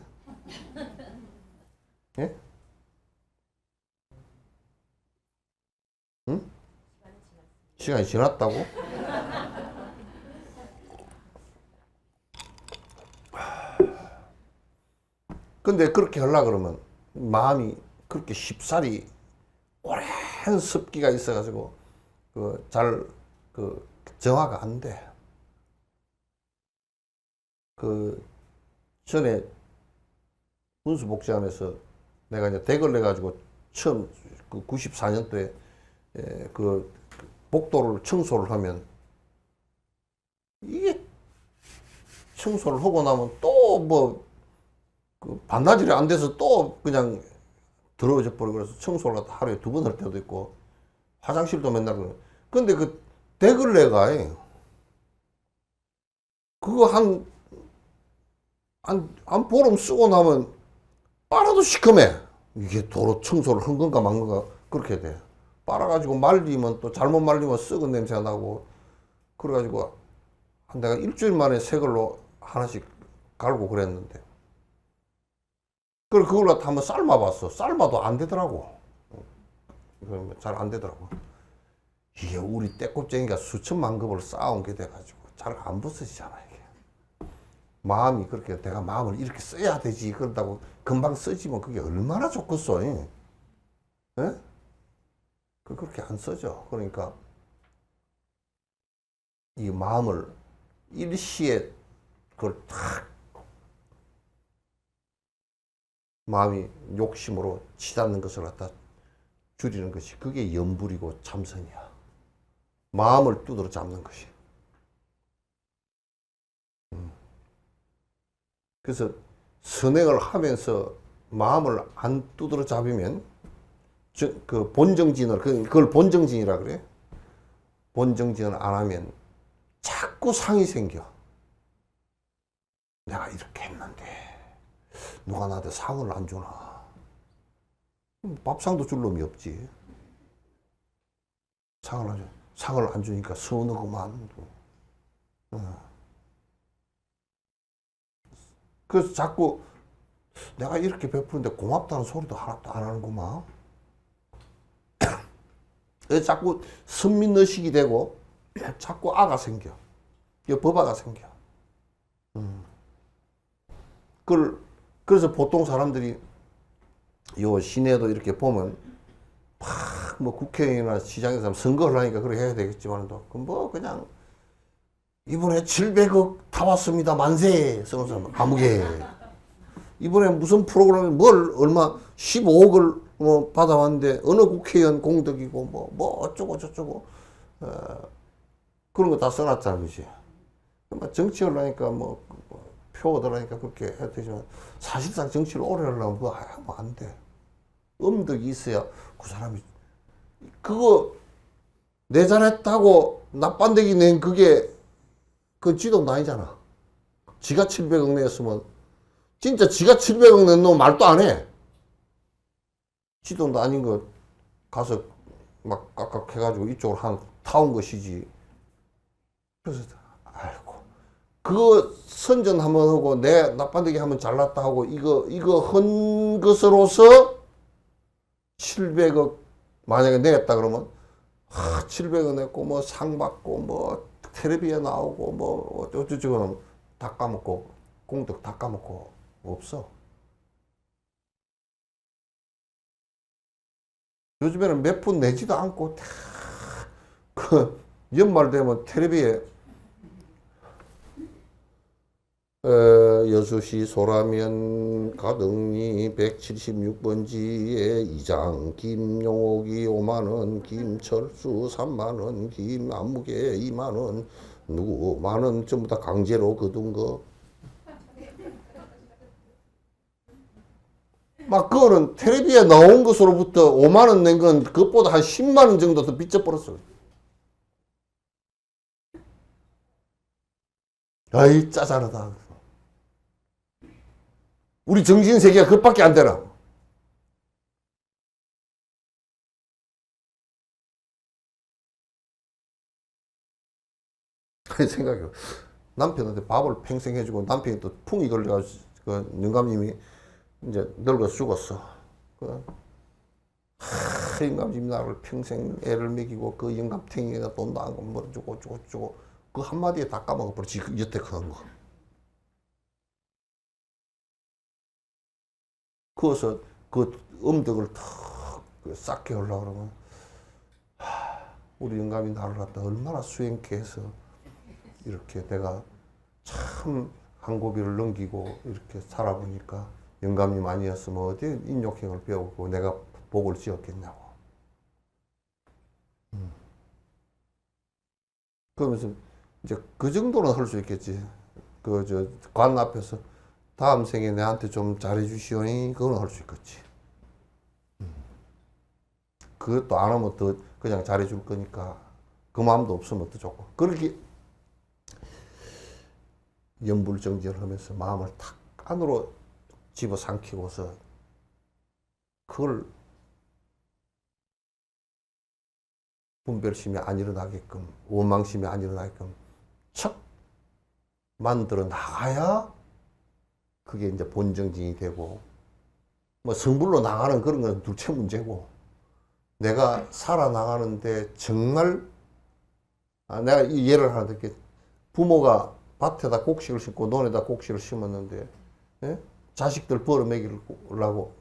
예? 응? 시간이 지났다고? 근데 그렇게 하려고 그러면 마음이 그렇게 쉽사리 오랜 습기가 있어가지고 정화가 안 돼. 전에 군수복지관에서 내가 이제 댁을 내가지고 처음 94년도에 그 복도를 청소를 하면 이게 청소를 하고 나면 또 뭐 반나절이 안 돼서 또 그냥 더러워져 버리고 그래서 청소를 갖다 하루에 2번 할 때도 있고 화장실도 맨날 그래. 근데 그 대걸레가 그거 한 보름 쓰고 나면 빨아도 시커매. 이게 도로 청소를 한 건가 만 건가 그렇게 돼. 빨아가지고 말리면 또 잘못 말리면 썩은 냄새가 나고 그래가지고 내가 일주일 만에 새 걸로 하나씩 갈고 그랬는데 그걸 그걸 갖다 한번 삶아봤어. 삶아도 안 되더라고. 잘 안 되더라고. 이게 우리 떼꼽쟁이가 수천만 급을 쌓아온 게 돼가지고 잘 안 부서지잖아, 이게. 마음이 그렇게 내가 마음을 이렇게 써야 되지. 그런다고 금방 써지면 그게 얼마나 좋겠어. 예? 그렇게 안 써져. 그러니까 이 마음을 일시에 그걸 탁 마음이 욕심으로 치닫는 것을 갖다 줄이는 것이 그게 염불이고 참선이야. 마음을 두드러 잡는 것이. 그래서 선행을 하면서 마음을 안 두드러 잡으면 그 본정진을 그걸 본정진이라 그래. 본정진을 안 하면 자꾸 상이 생겨. 내가 이렇게 했는데 누가 나한테 상을 안 주나. 밥상도 줄 놈이 없지. 상을 안 주니까 서운하구만. 그래서 자꾸 내가 이렇게 베푸는데 고맙다는 소리도 하나도 안 하는구만. 그래서 자꾸 선민의식이 되고 자꾸 아가 생겨. 법아가 생겨. 그래서 보통 사람들이 요 시내도 이렇게 보면 막 뭐 국회의원이나 시장에서 선거를 하니까 그렇게 해야 되겠지만도 뭐 그냥 이번에 700억 다 왔습니다 만세 쓰는 사람 아무개. 이번에 무슨 프로그램에 뭘 얼마 15억을 뭐 받아왔는데 어느 국회의원 공덕이고 뭐 어쩌고 저쩌고 그런 거 다 써놨잖아, 그지? 정치를 하니까 표 얻으라니까 그렇게 해야 되지만 사실상 정치를 오래 하려면 그거 하면 안 돼. 엄덕이 있어야 그 사람이 그거 내 잘했다고 납반대기 낸 그게 그 지도는 아니잖아. 지가 700억 냈으면 진짜 지가 700억 낸 놈 말도 안 해. 지도도 아닌 거 가서 막 깍깍 해가지고 이쪽으로 한 타온 것이지. 그래서 아이고 그거 선전 한번 하고 내 납반대기 하면 잘났다 하고 이거 한 것으로서 700억 만약에 냈다 그러면 700억 냈고 뭐 상 받고 뭐 텔레비에 나오고 뭐 어쩌고저쩌고 다 까먹고 공덕 다 까먹고 없어. 요즘에는 몇 푼 내지도 않고 그 연말 되면 텔레비에 여수시 소라면 가덕리 176번지에 이장 김용옥이 5만원, 김철수 3만원, 김안무개 2만원, 누구 만원 전부 다 강제로 거둔 거. 막 그거는 텔레비에 나온 것으로부터 5만원 낸 건 그것보다 한 10만원 정도 더 빚져버렸어. 아이 짜잘하다. 우리 정신세계가 그것밖에 안 되나? 아니 생각해요. 남편한테 밥을 평생 해주고 남편이 또 풍이 걸려가지고 그 영감님이 이제 늙어 죽었어. 영감님이 나를 평생 애를 먹이고 그 영감탱이가 돈도 안 주고 뭐 주고 그 한마디에 다 까먹어버렸지. 여태 그런 거. 그어서 그 음덕을 탁 쌓게 하려고 그러면 우리 영감이 나를 갖다 얼마나 수행케 해서 이렇게 내가 참 한고비를 넘기고 이렇게 살아보니까 영감님 아니었으면 어디 인욕행을 배우고 내가 복을 지었겠냐고. 그러면서 이제 그 정도는 할 수 있겠지. 관 앞에서 다음 생에 내한테 좀 잘해주시오니 그거는 할 수 있겠지. 그것도 안 하면 더 그냥 잘해줄 거니까 그 마음도 없으면 더 좋고. 그렇게 염불정진을 하면서 마음을 탁 안으로 집어삼키고서 그걸 분별심이 안 일어나게끔 원망심이 안 일어나게끔 척 만들어 나가야 그게 이제 본정진이 되고 뭐 성불로 나가는 그런 건 둘째 문제고, 내가 살아나가는데 정말, 내가 이 예를 하나 듣게, 부모가 밭에다 곡식을 심고 논에다 곡식을 심었는데, 예? 자식들 벌어 먹이려고,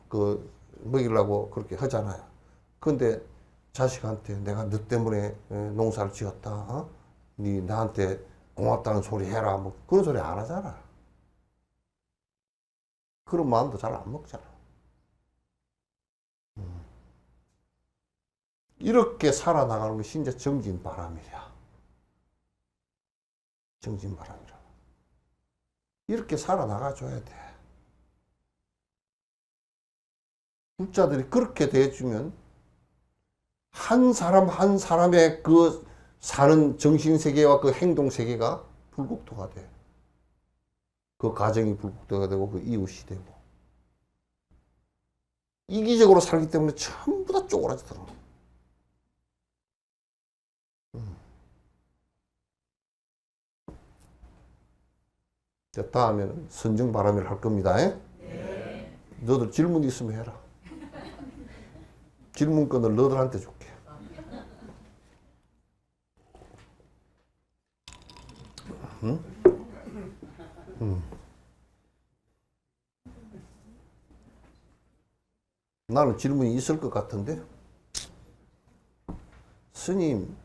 먹이려고 그렇게 하잖아요. 근데 자식한테 내가 너 때문에 농사를 지었다, 어? 네 나한테 고맙다는 소리 해라, 뭐 그런 소리 안 하잖아. 그런 마음도 잘 안 먹잖아. 이렇게 살아나가는 것이 이제 정진바람이야. 정진바람이라. 이렇게 살아나가줘야 돼. 불자들이 그렇게 대해주면 한 사람 한 사람의 그 사는 정신세계와 그 행동세계가 불국토가 돼. 그 가정이 불국토가 되고 그 이웃이 되고. 이기적으로 살기 때문에 전부 다 쪼그라지더라고. 자, 다음에는 선정바람을 할 겁니다. 네. 너들 질문 있으면 해라. 질문권을 너들한테 줄게. 나는 질문이 있을 것 같은데. 스님,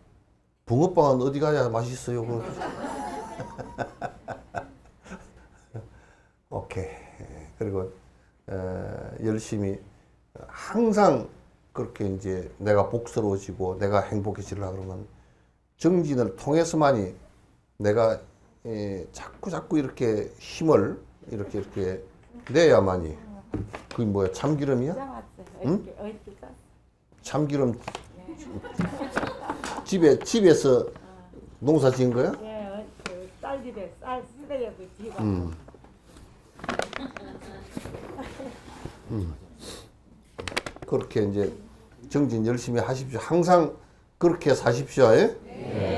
붕어빵은 어디 가야 맛있어요? 오케이. 그리고 열심히 항상 그렇게 이제 내가 복스러워지고 내가 행복해지려고 그러면 정진을 통해서만이 내가 자꾸 이렇게 힘을 이렇게 내야만이. 그게 뭐야? 참기름이야? 응? 참기름. 집에서 농사 지은 거야? 예, 쌀집에 쌀 쓰레기도 지가. 그렇게 이제 정진 열심히 하십시오. 항상 그렇게 사십시오. 예? 네.